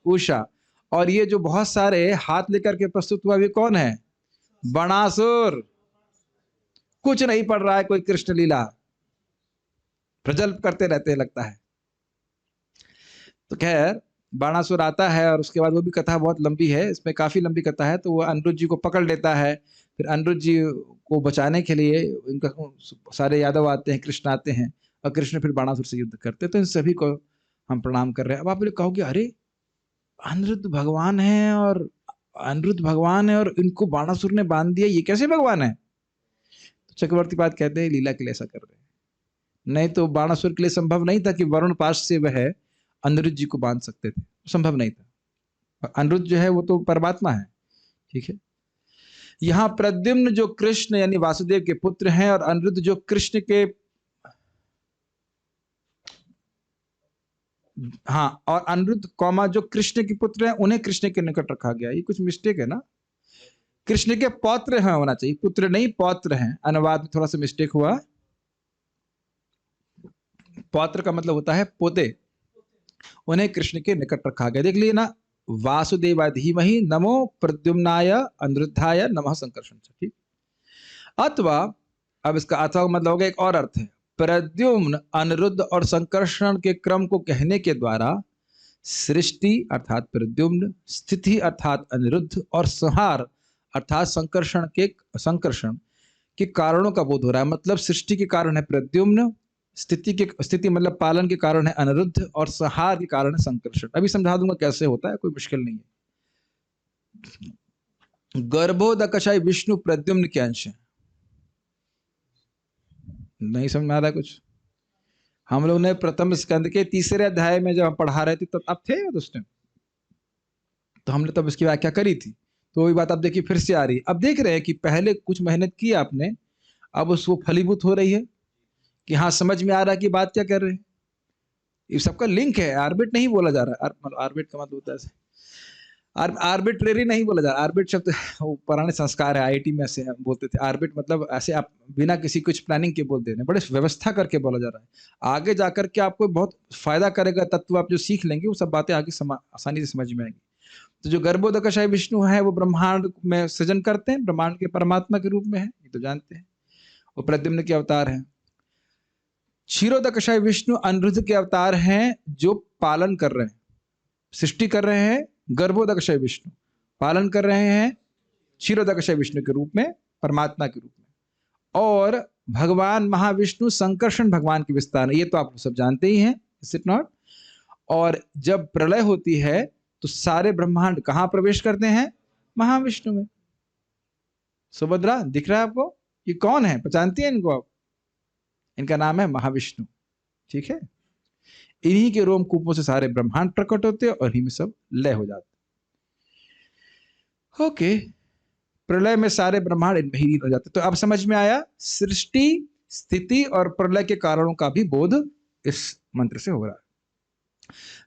उषा। और ये जो बहुत सारे हाथ लेकर के प्रस्तुत हुआ, ये कौन है? बाणासुर कुछ नहीं पढ़ रहा है, कोई कृष्ण लीला प्रजल्प करते रहते हैं लगता है। तो खैर बाणासुर आता है और उसके बाद वो भी कथा बहुत लंबी है, इसमें काफी लंबी कथा है। तो वो अनिरुद्ध जी को पकड़ लेता है, फिर अनिरुद्ध जी को बचाने के लिए इनका सारे यादव आते हैं, कृष्ण आते हैं और कृष्ण फिर बाणासुर से युद्ध करते हैं। तो इन सभी को हम प्रणाम कर रहे हैं। अब आप लोग कहोगे अरे अनिरुद्ध भगवान है और इनको बाणासुर ने बांध दिया, ये कैसे भगवान है? तो चक्रवर्ती पाद कहते हैं लीला के लिए ऐसा कर रहे हैं, नहीं तो बाणासुर के लिए संभव नहीं था कि वरुण पाश से वह अनिरुद्ध जी को बांध सकते थे, संभव नहीं था। अनिरुद्ध जो है वो तो परमात्मा है, ठीक है। यहां प्रद्युम्न जो कृष्ण यानी वासुदेव के पुत्र हैं और अनिरुद्ध जो कृष्ण के, हाँ, और अनिरुद्ध कौमा जो कृष्ण के पुत्र हैं उन्हें कृष्ण के निकट रखा गया। ये कुछ मिस्टेक है ना, कृष्ण के पौत्र हैं होना चाहिए, पुत्र नहीं पौत्र हैं। अनुवाद में थोड़ा सा मिस्टेक हुआ। पौत्र का मतलब होता है पोते, उन्हें कृष्ण के निकट रखा गया। देख लिए ना, वासुदेवाय धीमहि नमो प्रद्युम्नाय अनिरुद्धाय नमः संकर्षण। ठीक। अथवा, अब इसका अथवा मतलब हो गया एक और अर्थ है, प्रद्युम्न अनिरुद्ध और संकर्षण के क्रम को कहने के द्वारा सृष्टि अर्थात प्रद्युम्न, स्थिति अर्थात अनिरुद्ध और संहार अर्थात संकर्षण के कारणों का बोध हो रहा है। मतलब सृष्टि के कारण है प्रद्युम्न, स्थिति मतलब पालन के कारण है अनिरुद्ध और संहार के कारण है संकर्षण। अभी समझा दूंगा कैसे होता है, कोई मुश्किल नहीं है। गर्भोदकशाई विष्णु प्रद्युम्न के अंश है। नहीं समझ में आ रहा है कुछ? हम लोग ने प्रथम स्कंद के 3रे अध्याय में जब हम पढ़ा रहे थे तब आप थे उस टाइम, तो हमने तब इसकी व्याख्या करी थी। तो वही बात अब देखिए फिर से आ रही है। अब देख रहे हैं कि पहले कुछ मेहनत की आपने, अब उसको फलीभूत हो रही है कि हाँ समझ में आ रहा है कि बात क्या कर रहे हैं। ये सबका लिंक है, आर्बिट नहीं बोला जा रहा है। आर्बिट का मतलब होता है आर्बिट्रेरी नहीं बोला जा रहा। आर्बिट शब्द वो पुराने संस्कार है, आईआईटी में ऐसे बोलते थे। आर्बिट मतलब ऐसे आप बिना किसी कुछ प्लानिंग के बोल दे रहे हैं, बड़े व्यवस्था करके बोला जा रहा है। आगे जाकर के आपको बहुत फायदा करेगा तत्व, आप जो सीख लेंगे वो सब बातें आगे आसानी से समझ में आएंगी। तो जो गर्भोदकशाई विष्णु है वो ब्रह्मांड में सृजन करते हैं, ब्रह्मांड के परमात्मा के रूप में है, ये तो जानते हैं। वो प्रद्युम्न के अवतार हैं। क्षीरोदकशाई विष्णु अनिरुद्ध के अवतार हैं जो पालन कर रहे हैं, सृष्टि कर रहे हैं। गर्भोदकशाई विष्णु पालन कर रहे हैं क्षीरोदकशाई विष्णु के रूप में, परमात्मा के रूप में। और भगवान महाविष्णु संकर्षण भगवान के विस्तार है, ये तो आप सब जानते ही हैं, इज इट नॉट? और जब प्रलय होती है तो सारे ब्रह्मांड कहां प्रवेश करते हैं? महाविष्णु में। सुभद्रा दिख रहा है आपको? ये कौन है, पहचानती है इनको आप? इनका नाम है महाविष्णु, ठीक है। इन्हीं के रोमकूपों से सारे ब्रह्मांड प्रकट होते हैं और इन्हीं में सब लय हो जाते। ओके, प्रलय में सारे ब्रह्मांड इनमें ही हो जाते। तो अब समझ में आया, सृष्टि, स्थिति और प्रलय के कारणों का भी बोध इस मंत्र से हो रहा है।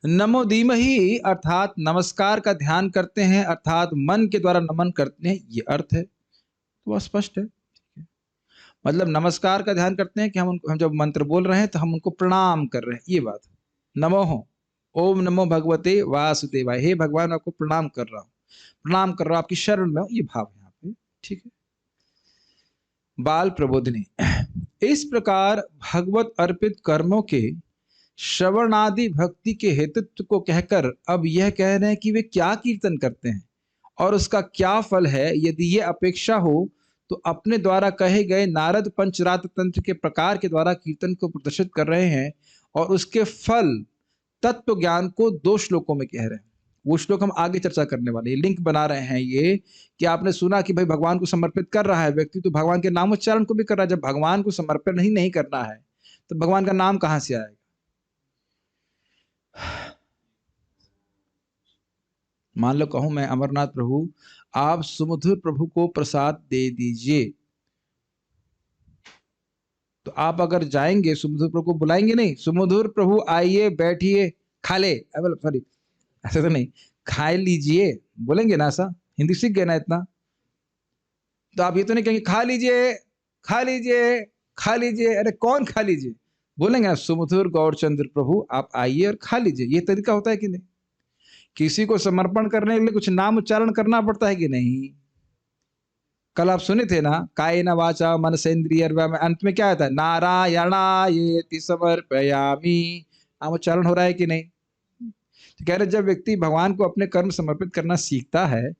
नमो धीमहि अर्थात नमस्कार का ध्यान करते हैं, अर्थात मन के द्वारा नमन करते हैं, ये अर्थ है। तो वह स्पष्ट है, मतलब नमस्कार का ध्यान करते हैं कि हम जब मंत्र बोल रहे हैं तो हम उनको प्रणाम कर रहे हैं, ये बात। नमो हो, ओम नमो भगवते वासुदेवाय, हे भगवान आपको प्रणाम कर रहा हूं, प्रणाम कर रहा हूं, आपकी शरण में, ये भाव यहाँ पे, ठीक है। बाल प्रबोधनी, इस प्रकार भगवत अर्पित कर्मों के श्रवणादि भक्ति के हेतुत्व को कहकर अब यह कह रहे हैं कि वे क्या कीर्तन करते हैं और उसका क्या फल है। यदि ये अपेक्षा हो तो अपने द्वारा कहे गए नारद पंचरात्र तंत्र के प्रकार के द्वारा कीर्तन को प्रदर्शित कर रहे हैं और उसके फल तत्व ज्ञान को 2 श्लोकों में कह रहे हैं। वो श्लोक हम आगे चर्चा करने वाले, लिंक बना रहे हैं ये कि आपने सुना कि भाई भगवान को समर्पित कर रहा है व्यक्ति, तो भगवान के नामोच्चारण को भी कर रहा है। जब भगवान को समर्पण ही नहीं करना है तो भगवान का नाम कहां से आएगा? मान लो कहूं मैं, अमरनाथ प्रभु आप सुमधुर प्रभु को प्रसाद दे दीजिए, तो आप अगर जाएंगे सुमधुर प्रभु को बुलाएंगे नहीं, सुमधुर प्रभु आइए बैठिए खा ले, सॉरी ऐसा तो नहीं, खा लीजिए बोलेंगे ना, ऐसा हिंदी सीख गए ना इतना। तो आप ये तो नहीं कहेंगे खा लीजिए खा लीजिए खा लीजिए, अरे कौन खा लीजिए बोलेंगे ना, सुमधुर गौरचंद्र प्रभु आप आइए और खा लीजिए। ये तरीका होता है कि नहीं? किसी को समर्पण करने के लिए कुछ नाम उच्चारण करना पड़ता है कि नहीं? कल आप सुने थे ना, कायेन वाचा मनसेन्द्रियर्वा में अंत में क्या आता है, नारायणायेति समर्पयामि। नामोच्चारण हो रहा है कि नहीं? तो कह रहे जब व्यक्ति भगवान को अपने कर्म समर्पित करना सीखता है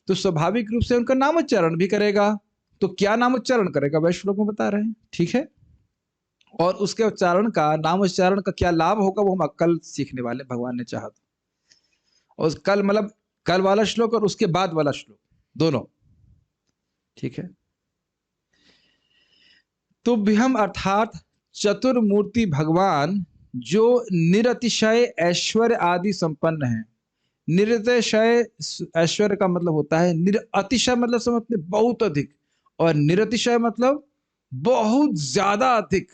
तो स्वाभाविक रूप से उनका नामोच्चारण भी करेगा। तो क्या नामोच्चारण करेगा वह श्लोक में बता रहे हैं, ठीक है। और उसके उच्चारण का, नामोच्चारण का क्या लाभ होगा वो हम कल सीखने वाले, भगवान ने चाहा तो। और कल मतलब कल वाला श्लोक और उसके बाद वाला श्लोक दोनों, ठीक है। तुभ्यम अर्थात चतुर्मूर्ति भगवान जो निरतिशय ऐश्वर्य आदि संपन्न है। निरतिशय ऐश्वर्य का मतलब होता है, अतिशय मतलब समझते बहुत अधिक, और निरतिशय मतलब बहुत ज्यादा अधिक।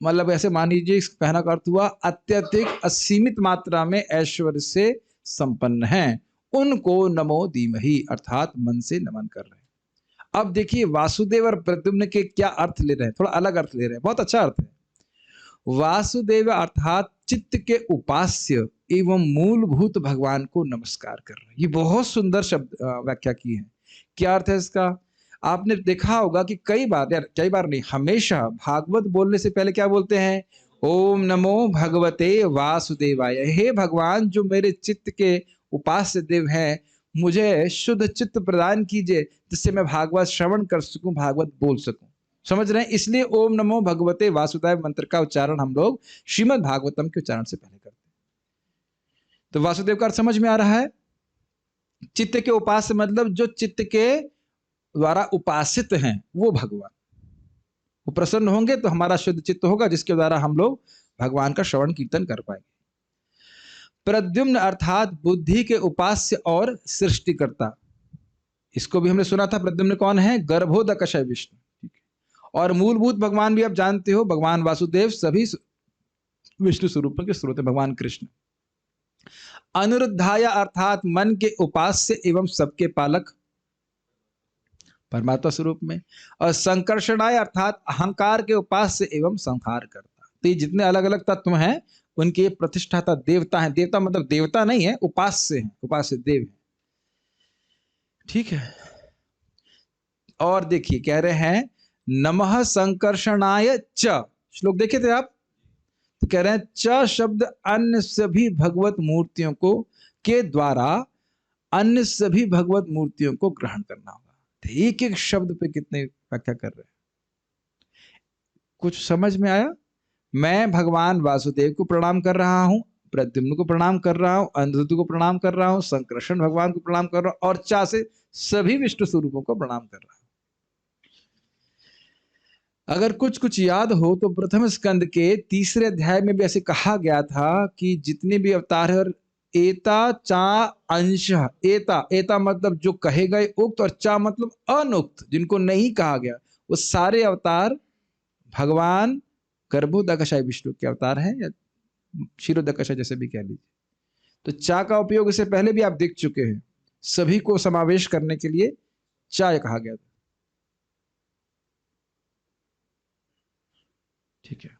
मतलब ऐसे मान लीजिए, इस कहना का अर्थ हुआ अत्यधिक असीमित मात्रा में ऐश्वर्य से संपन्न हैं, उनको नमो धीमहि अर्थात मन से नमन कर रहे हैं। अब देखिए वासुदेव और प्रद्युम्न के क्या अर्थ ले रहे हैं, थोड़ा अलग अर्थ ले रहे हैं, बहुत अच्छा अर्थ है। वासुदेव अर्थात चित्त के उपास्य एवं मूलभूत भगवान को नमस्कार कर रहे हैं। ये बहुत सुंदर शब्द व्याख्या की है। क्या अर्थ है इसका? आपने देखा होगा कि कई बार, यार कई बार नहीं, हमेशा भागवत बोलने से पहले क्या बोलते हैं, ओम नमो भगवते वासुदेवाय। हे भगवान जो मेरे चित्त के उपास्य देव हैं, मुझे शुद्ध चित्त प्रदान कीजिए जिससे मैं भागवत श्रवण कर सकूं, भागवत बोल सकूं। समझ रहे हैं? इसलिए ओम नमो भगवते वासुदेवाय मंत्र का उच्चारण हम लोग श्रीमद् भागवतम के उच्चारण से पहले करते हैं। तो वासुदेव का अर्थ समझ में आ रहा है। चित्त के उपास्य मतलब जो चित्त के द्वारा उपासित हैं वो भगवान। वो प्रसन्न होंगे तो हमारा शुद्ध चित्त होगा, जिसके द्वारा हम लोग भगवान का श्रवण कीर्तन कर पाएंगे। प्रद्युम्न अर्थात बुद्धि के उपास्य और सृष्टिकर्ता। इसको भी हमने सुना था, प्रद्युम्न कौन है, गर्भोदकशय विष्णु, ठीक है। और मूलभूत भगवान भी आप जानते हो, भगवान वासुदेव सभी विष्णु स्वरूपों के स्रोत है, भगवान कृष्ण। अनिरुद्धाय अर्थात मन के उपास्य एवं सबके पालक परमात्मा स्वरूप में। और संकर्षणाय अर्थात अहंकार के उपास्य एवं संहार करता। तो ये जितने अलग अलग तत्व हैं उनकी प्रतिष्ठाता देवता है। देवता मतलब देवता नहीं है, उपास्य है, उपास्य देव है, ठीक है। और देखिए कह रहे हैं नमः संकर्षणाय च। श्लोक देखे थे आप? तो कह रहे हैं च शब्द अन्य सभी भगवत मूर्तियों को के द्वारा अन्य सभी भगवत मूर्तियों को ग्रहण करना होगा। एक एक शब्द पे कितने व्याख्या कर रहे हैं, कुछ समझ में आया? मैं भगवान वासुदेव को प्रणाम कर रहा हूं, प्रद्युम्न को प्रणाम कर रहा हूं, अनिरुद्ध को प्रणाम कर रहा हूं, संकर्षण भगवान को प्रणाम कर रहा हूं, और चा से सभी विष्णु स्वरूपों को प्रणाम कर रहा हूं। अगर कुछ कुछ याद हो तो प्रथम स्कंद के 3रे अध्याय में भी ऐसे कहा गया था कि जितने भी अवतार है, एता चा अंश। एता मतलब जो कहे गए उक्त, और चा मतलब अनुक्त, जिनको नहीं कहा गया, वो सारे अवतार भगवान गर्भोदकशय विष्णु के अवतार हैं, या क्षीरोदकशय जैसे भी कह लीजिए। तो चा का उपयोग इससे पहले भी आप देख चुके हैं, सभी को समावेश करने के लिए चा कहा गया था, ठीक है।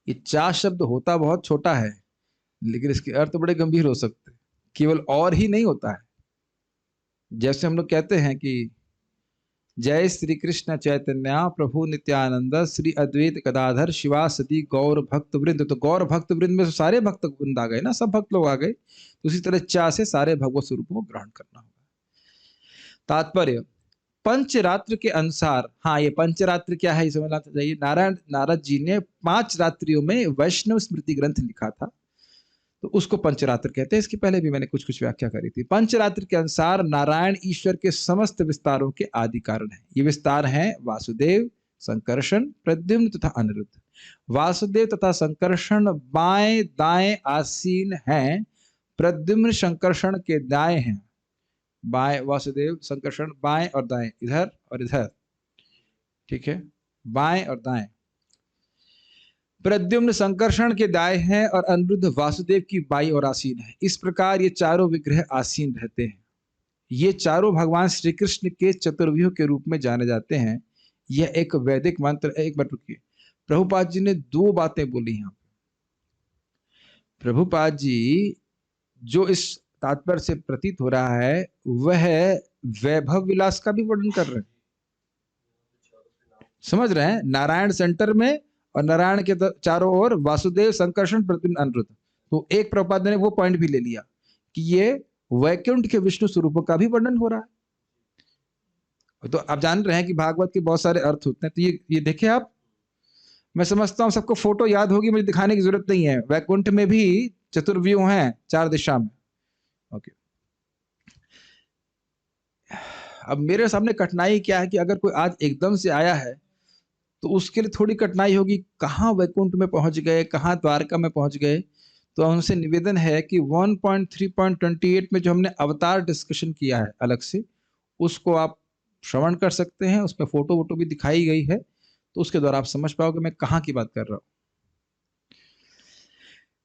ये चा शब्द होता बहुत छोटा है, लेकिन इसके अर्थ बड़े गंभीर हो सकते हैं। केवल और ही नहीं होता है, जैसे हम लोग कहते हैं कि जय श्री कृष्ण चैतन्य प्रभु नित्यानंद श्री अद्वैत गदाधर शिवा सती गौर भक्त वृंद। तो गौर भक्त वृंद में तो सारे भक्त वृंद आ गए ना, सब भक्त लोग आ गए। तो उसी तरह चा से सारे भगवत स्वरूपों को ग्रहण करना होगा। तात्पर्य पंचरात्र के अनुसार, हाँ ये पंचरात्र क्या है ये समझना चाहिए। नारद जी ने 5 रात्रियों में वैष्णव स्मृति ग्रंथ लिखा था, तो उसको पंचरात्र कहते हैं। इसके पहले भी मैंने कुछ कुछ व्याख्या करी थी। पंचरात्र के अनुसार नारायण ईश्वर के समस्त विस्तारों के आदि कारण है। ये विस्तार हैं वासुदेव, संकर्षण, प्रद्युम्न तथा अनिरुद्ध। वासुदेव तथा संकर्षण बाएं दाएं आसीन हैं, प्रद्युम्न संकर्षण के दाएं हैं। बाएं वासुदेव, संकर्षण बाएं और दाएं, इधर और इधर, ठीक है, बाएं और दाएं। प्रद्युम्न संकर्षण के दाएं हैं और अनिरुद्ध वासुदेव की बाईं ओर आसीन है। इस प्रकार ये चारों विग्रह आसीन रहते हैं। ये चारों भगवान श्री कृष्ण के चतुर्व्यूह के रूप में जाने जाते हैं। यह एक वैदिक मंत्र। एक बार रुकिए, प्रभुपाद जी ने 2 बातें बोली यहाँ पे। प्रभुपाद जी जो इस तात्पर्य से प्रतीत हो रहा है वह वैभव विलास का भी वर्णन कर रहे हैं। समझ रहे हैं? नारायण सेंटर में और नारायण के चारों ओर वासुदेव, संकर्षण, प्रद्युम्न, अनिरुद्ध। तो एक प्रभुपाद ने वो पॉइंट भी ले लिया कि ये वैकुंठ के विष्णु स्वरूपों का भी वर्णन हो रहा है। तो आप जान रहे हैं कि भागवत के बहुत सारे अर्थ होते हैं। तो ये देखिए आप, मैं समझता हूं सबको फोटो याद होगी, मुझे दिखाने की जरूरत नहीं है। वैकुंठ में भी चतुर्व्यूह हैं 4 दिशा में। ओके, अब मेरे सामने कठिनाई क्या है कि अगर कोई आज एकदम से आया है तो उसके लिए थोड़ी कठिनाई होगी, कहाँ वैकुंठ में पहुंच गए, कहाँ द्वारका में पहुंच गए। तो उनसे निवेदन है कि 1.3.28 में जो हमने अवतार डिस्कशन किया है अलग से, उसको आप श्रवण कर सकते हैं। उसमें फोटो वोटो भी दिखाई गई है, तो उसके द्वारा आप समझ पाओगे मैं कहाँ की बात कर रहा हूं।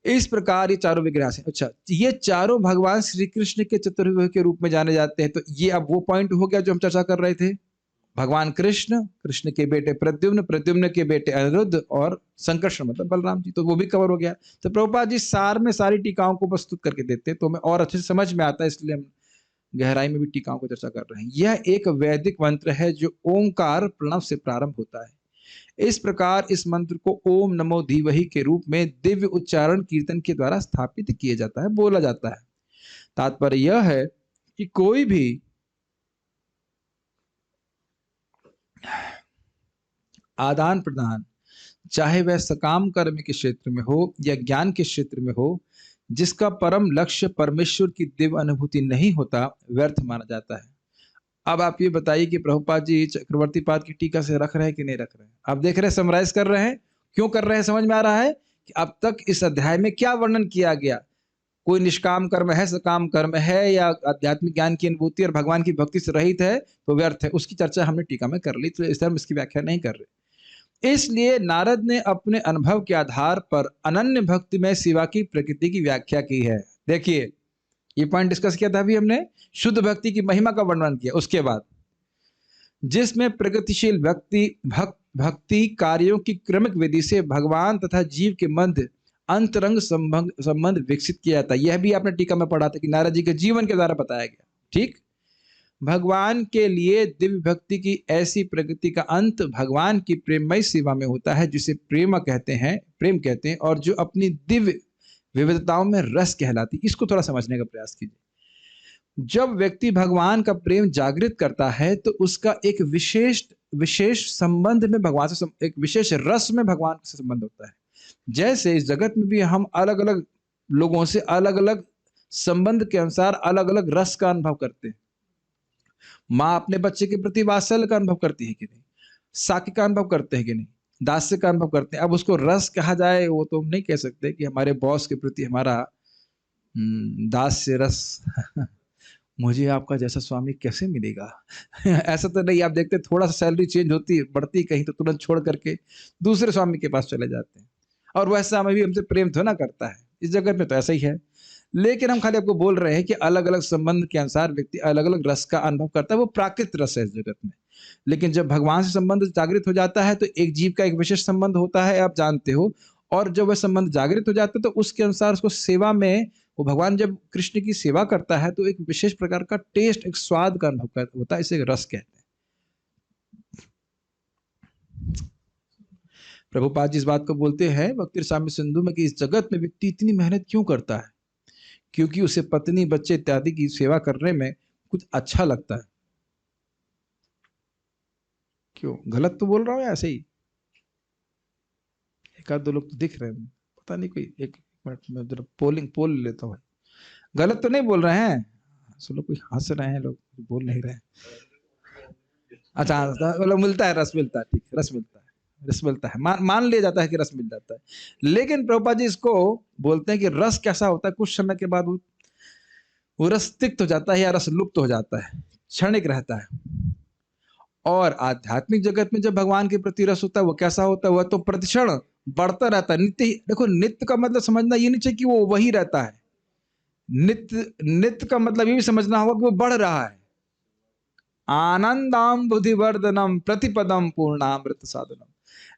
इस प्रकार ये चारों विग्रह हैं। अच्छा, ये चारों भगवान श्री कृष्ण के चतुर्व्यूह के रूप में जाने जाते हैं। तो ये अब वो पॉइंट हो गया जो हम चर्चा कर रहे थे। भगवान कृष्ण, कृष्ण के बेटे प्रद्युम्न, प्रद्युम्न के बेटे अनिरुद्ध और संकर्षण मतलब बलराम जी, तो वो भी कवर हो गया। तो प्रभुपाद जी सार में सारी टीकाओं को प्रस्तुत करके देते हैं, तो हमें और अच्छे से समझ में आता है, इसलिए हम गहराई में भी टीकाओं को चर्चा कर रहे हैं। यह एक वैदिक मंत्र है जो ओंकार प्रणव से प्रारंभ होता है। इस प्रकार इस मंत्र को ओम नमो धीमहि के रूप में दिव्य उच्चारण कीर्तन के द्वारा स्थापित किया जाता है, बोला जाता है। तात्पर्य यह है कि कोई भी आदान प्रदान, चाहे वह सकाम कर्म के क्षेत्र में हो या ज्ञान के क्षेत्र में हो, जिसका परम लक्ष्य परमेश्वर की दिव्य अनुभूति नहीं होता, व्यर्थ माना जाता है। अब आप ये बताइए कि प्रभुपाद जी चक्रवर्ती पाद की टीका से रख रहे हैं कि नहीं रख रहे हैं? आप देख रहे हैं, समराइज कर रहे हैं। क्यों कर रहे हैं? समझ में आ रहा है कि अब तक इस अध्याय में क्या वर्णन किया गया। कोई निष्काम कर्म है, सकाम कर्म है, या आध्यात्मिक ज्ञान की अनुभूति और भगवान की भक्ति से रहित है तो व्यर्थ है, उसकी चर्चा हमने टीका में कर ली। तो इस तरह इसकी व्याख्या नहीं कर रहे। इसलिए नारद ने अपने अनुभव के आधार पर अनन्य भक्ति में शिवा की प्रकृति की व्याख्या की है। देखिए, ये पॉइंट डिस्कस किया था अभी हमने, शुद्ध भक्ति की महिमा का वर्णन किया। उसके बाद जिसमें प्रगतिशील भक्ति कार्यों की क्रमिक विधि से भगवान तथा जीव के मध्य अंतरंग संबंध विकसित किया जाता है। यह भी आपने टीका में पढ़ा था कि नारद जी के जीवन के द्वारा बताया गया। ठीक, भगवान के लिए दिव्य भक्ति की ऐसी प्रगति का अंत भगवान की प्रेममय सेवा में होता है, जिसे प्रेम कहते हैं, और जो अपनी दिव्य विविधताओं में रस कहलाती। इसको थोड़ा समझने का प्रयास कीजिए। जब व्यक्ति भगवान का प्रेम जागृत करता है तो उसका एक विशेष संबंध में भगवान से, एक विशेष रस में भगवान से संबंध होता है। जैसे इस जगत में भी हम अलग अलग लोगों से अलग अलग संबंध के अनुसार अलग अलग रस का अनुभव करते हैं। माँ अपने बच्चे के प्रति वात्सल्य का अनुभव करती है कि नहीं, साक्य का अनुभव करते हैं कि नहीं, दास्य का अनुभव करते हैं। अब उसको रस कहा जाए वो तो हम नहीं कह सकते कि हमारे बॉस के प्रति हमारा दास्य रस मुझे आपका जैसा स्वामी कैसे मिलेगा ऐसा तो नहीं। आप देखते थोड़ा सा सैलरी चेंज होती है, बढ़ती कहीं, तो तुरंत छोड़ करके दूसरे स्वामी के पास चले जाते हैं, और वैसा हमें भी हमसे प्रेम थोड़ा ना करता है। इस जगत में तो ऐसा ही है। लेकिन हम खाली आपको बोल रहे हैं कि अलग अलग संबंध के अनुसार व्यक्ति अलग अलग रस का अनुभव करता है। वो प्राकृत रस है इस जगत में। लेकिन जब भगवान से संबंध जागृत हो जाता है तो एक जीव का एक विशेष संबंध होता है, आप जानते हो। और जब वह संबंध जागृत हो जाता है तो उसके अनुसार उसको सेवा में, वो भगवान जब कृष्ण की सेवा करता है तो एक विशेष प्रकार का टेस्ट, एक स्वाद का अनुभव होता है। इसे रस कहते हैं। प्रभुपाद जी इस बात को बोलते हैं भक्ति रसामृत सिंधु में कि इस जगत में व्यक्ति इतनी मेहनत क्यों करता है? क्योंकि उसे पत्नी, बच्चे इत्यादि की सेवा करने में कुछ अच्छा लगता है। क्यों? गलत तो बोल रहा हूं या ऐसे ही? एक आध दो लोग तो दिख रहे हैं, पता नहीं, कोई एक मिनट में जरा पोल लेता हूँ। गलत तो नहीं बोल रहे हैं? सब लोग कोई हंस रहे हैं, लोग बोल नहीं रहे हैं। अच्छा, मतलब मिलता है, रस मिलता है। ठीक, रस मिलता है, मान लिया जाता है कि रस मिल जाता है। लेकिन प्रभुपाद जी इसको बोलते हैं कि रस कैसा होता है, कुछ समय के बाद वो रस तिक्त हो जाता है या रस लुप्त हो जाता है, क्षणिक रहता है। और आध्यात्मिक जगत में जब भगवान के प्रति रस होता है वो कैसा होता है? वह तो प्रतिक्षण बढ़ता रहता है, नित्य। देखो, नित्य का मतलब समझना ये नहीं चाहिए कि वो वही रहता है। नित्य का मतलब ये भी समझना होगा कि वो बढ़ रहा है। आनंदाम बुद्धिवर्धनम प्रतिपदम पूर्णामृत साधनम।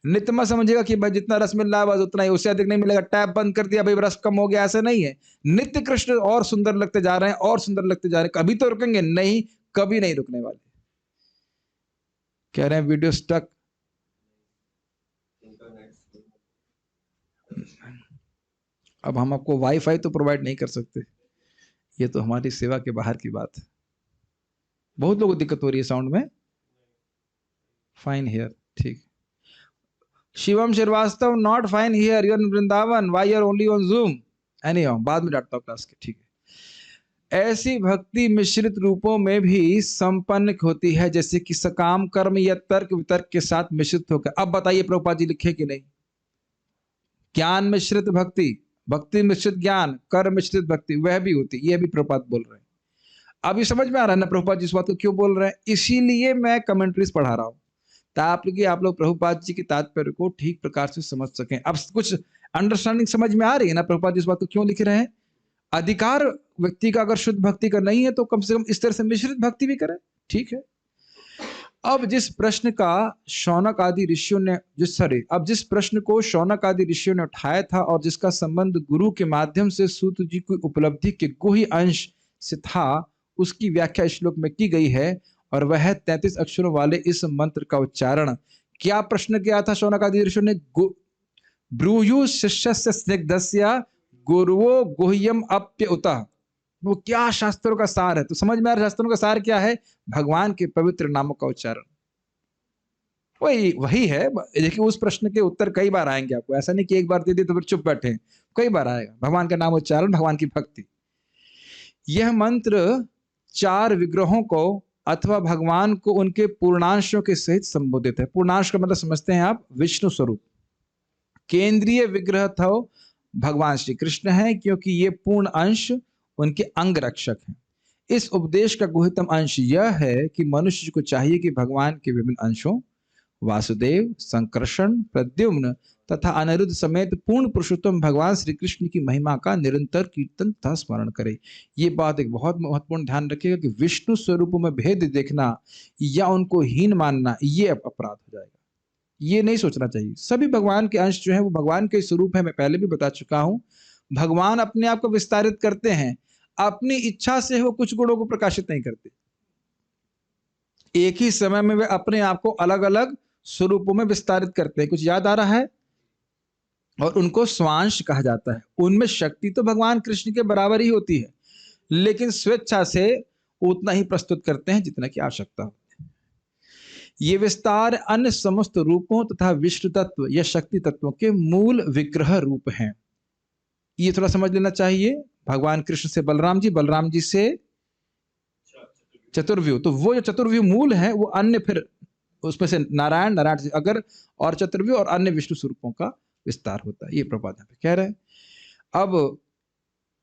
नित्य मत समझिएगा कि भाई जितना रस मिल रहा है बस उतना ही, उससे अधिक नहीं मिलेगा, टैप बंद कर दिया भाई रस कम हो गया, ऐसा नहीं है। नित्य कृष्ण और सुंदर लगते जा रहे हैं और सुंदर लगते जा रहे हैं। कभी तो रुकेंगे नहीं, कभी नहीं रुकने वाले। कह रहे हैं वीडियो स्टक। अब हम आपको वाईफाई तो प्रोवाइड नहीं कर सकते, ये तो हमारी सेवा के बाहर की बात है। बहुत लोगों को दिक्कत हो रही है साउंड में। फाइन हियर, ठीक। Shivam Srivastava, not fine here, you are in Vrindavan, why are only on Zoom. Anyhow, बाद में डांटता हूं क्लास के, ठीक है। ऐसी भक्ति मिश्रित रूपों में भी संपन्न होती है, जैसे कि सकाम कर्म या तर्क वितर्क के साथ मिश्रित होकर। अब बताइए प्रभुपाद जी लिखे कि नहीं? ज्ञान मिश्रित भक्ति, भक्ति मिश्रित ज्ञान, कर्म मिश्रित भक्ति, वह भी होती, ये भी प्रभुपाद बोल रहे हैं। अभी समझ में आ रहा है ना प्रभुपाद जी इस बात को क्यों बोल रहे हैं? इसीलिए मैं कमेंट्रीज पढ़ा रहा हूं, ताकि आप लोग प्रभुपाद जी के तात्पर्य को ठीक प्रकार से समझ सकें। अब कुछ अंडरस्टैंडिंग समझ में आ रही है ना प्रभुपाद जी इस बात को क्यों लिख रहे हैं? अधिकार व्यक्ति का अगर शुद्ध भक्ति का नहीं है तो कम से कम इस तरह से मिश्रित भक्ति भी करे, ठीक है। अब जिस प्रश्न का शौनक आदि ऋषियों ने अब जिस प्रश्न को शौनक आदि ऋषियों ने उठाया था और जिसका संबंध गुरु के माध्यम से सूत जी की उपलब्धि के गुह्य अंश से था, उसकी व्याख्या श्लोक में की गई है। और वह 33 अक्षरों वाले इस मंत्र का उच्चारण। क्या प्रश्न किया था शौनक आदि ऋषियों ने? ब्रूयु शिष्यस्य स्निग्धस्य गुरुवो गुह्यम अप्य उतः। वो क्या शास्त्रों का सार है? तो समझ में आ रहा है शास्त्रों का सार क्या है? भगवान के पवित्र नामों का उच्चारण। वही है। देखिए उस प्रश्न के उत्तर कई बार आएंगे आपको, ऐसा नहीं कि एक बार दे दिए तो फिर चुप बैठे, कई बार आएगा। भगवान का नाम उच्चारण, भगवान की भक्ति। यह मंत्र 4 विग्रहों को अथवा भगवान को उनके पूर्णांशों के सहित संबोधित है। पूर्णांश का मतलब समझते हैं आप? विष्णु स्वरूप। केंद्रीय विग्रह तो भगवान श्री कृष्ण है, क्योंकि ये पूर्ण अंश उनके अंग रक्षक हैं। इस उपदेश का गुह्यतम अंश यह है कि मनुष्य को चाहिए कि भगवान के विभिन्न अंशों वासुदेव, संकर्षण, प्रद्युम्न तथा अनिरुद्ध समेत पूर्ण पुरुषोत्तम भगवान श्री कृष्ण की महिमा का निरंतर कीर्तन तथा स्मरण करे। ये बात एक बहुत महत्वपूर्ण ध्यान रखिएगा कि विष्णु स्वरूपों में भेद देखना या उनको हीन मानना ये अपराध हो जाएगा। ये नहीं सोचना चाहिए। सभी भगवान के अंश जो है वो भगवान के स्वरूप है। मैं पहले भी बता चुका हूं, भगवान अपने आप को विस्तारित करते हैं, अपनी इच्छा से वो कुछ गुणों को प्रकाशित नहीं करते। एक ही समय में वे अपने आप को अलग अलग स्वरूपों में विस्तारित करते हैं। कुछ याद आ रहा है? और उनको स्वांश कहा जाता है। उनमें शक्ति तो भगवान कृष्ण के बराबर ही होती है, लेकिन स्वेच्छा से उतना ही प्रस्तुत करते हैं जितना की आवश्यकता होती है। ये विस्तार अन्य समस्त रूपों तथा विष्णु तत्व या शक्ति तत्वों के मूल विग्रह रूप हैं। ये थोड़ा समझ लेना चाहिए। भगवान कृष्ण से बलराम जी, बलराम जी से चतुर्व्यूह, तो वो जो चतुर्व्यूह मूल है वो अन्य फिर उसमें से नारायण, नारायण से अगर और चतुर्व्यूह और अन्य विष्णु स्वरूपों का विस्तार होता है। ये प्रभुपाद यहाँ पे कह रहे हैं। अब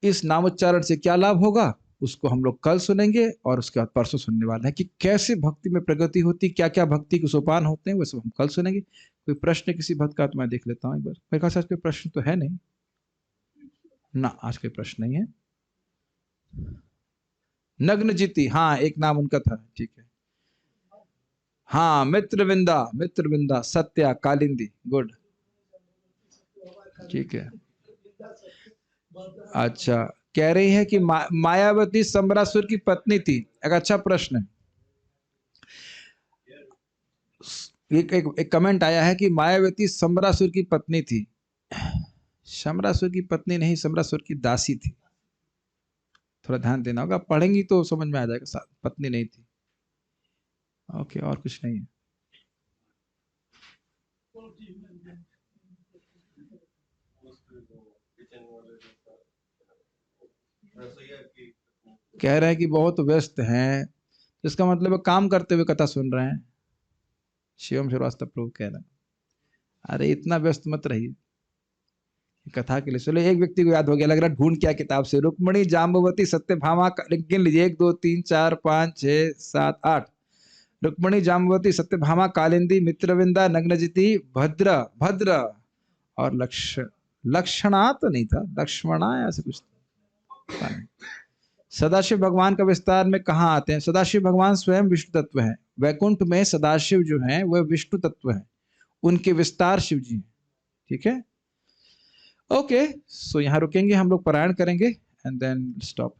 इस नामोच्चारण से क्या लाभ होगा उसको हम लोग कल सुनेंगे, और उसके बाद परसों सुनने वाले हैं कि कैसे भक्ति में प्रगति होती, क्या क्या भक्ति के सोपान होते हैं, वो सब हम कल सुनेंगे। कोई प्रश्न किसी भक्त का तो मैं देख लेता हूँ एक बार। मेरे ख्याल से आज कोई प्रश्न तो है नहीं ना, आज कोई प्रश्न नहीं है। नग्न जीती, हाँ एक नाम उनका था, ठीक है। हाँ मित्रविंदा, मित्रविंदा, सत्या, कालिंदी, गुड, ठीक है। अच्छा, कह रही है कि मायावती संबरासुर की पत्नी थी। एक अच्छा प्रश्न है। एक कमेंट आया है कि मायावती संबरासुर की पत्नी थी। संबरासुर की पत्नी नहीं, संबरासुर की दासी थी। थोड़ा ध्यान देना होगा, पढ़ेंगी तो समझ में आ जाएगा। पत्नी नहीं थी। ओके, और कुछ नहीं है। कह रहे हैं कि बहुत व्यस्त हैं, इसका मतलब काम करते हुए कथा सुन रहे हैं। शिवम श्रीवास्तव प्रभु कह रहे हैं अरे इतना व्यस्त मत रहिए कथा के लिए। चलो एक व्यक्ति को याद हो गया, लग रहा ढूंढ क्या किताब से। रुक्मणी, जाम्बवती, सत्यभामा, गिन लीजिए 1 2 3 4 5 6 7 8। रुक्मणी, जाम्बवती, सत्यभामा, कालिंदी, मित्रविंदा, नग्नजिति, भद्र, भद्र और लक्षणा तो नहीं था, लक्ष्मणा ऐसे कुछ था। सदाशिव भगवान का विस्तार में कहाँ आते हैं? सदाशिव भगवान स्वयं विष्णु तत्व है। वैकुंठ में सदाशिव जो हैं वह विष्णु तत्व है, उनके विस्तार शिव जी हैं। ठीक है, ओके। सो यहाँ रुकेंगे हम लोग, पारायण करेंगे एंड देन स्टॉप।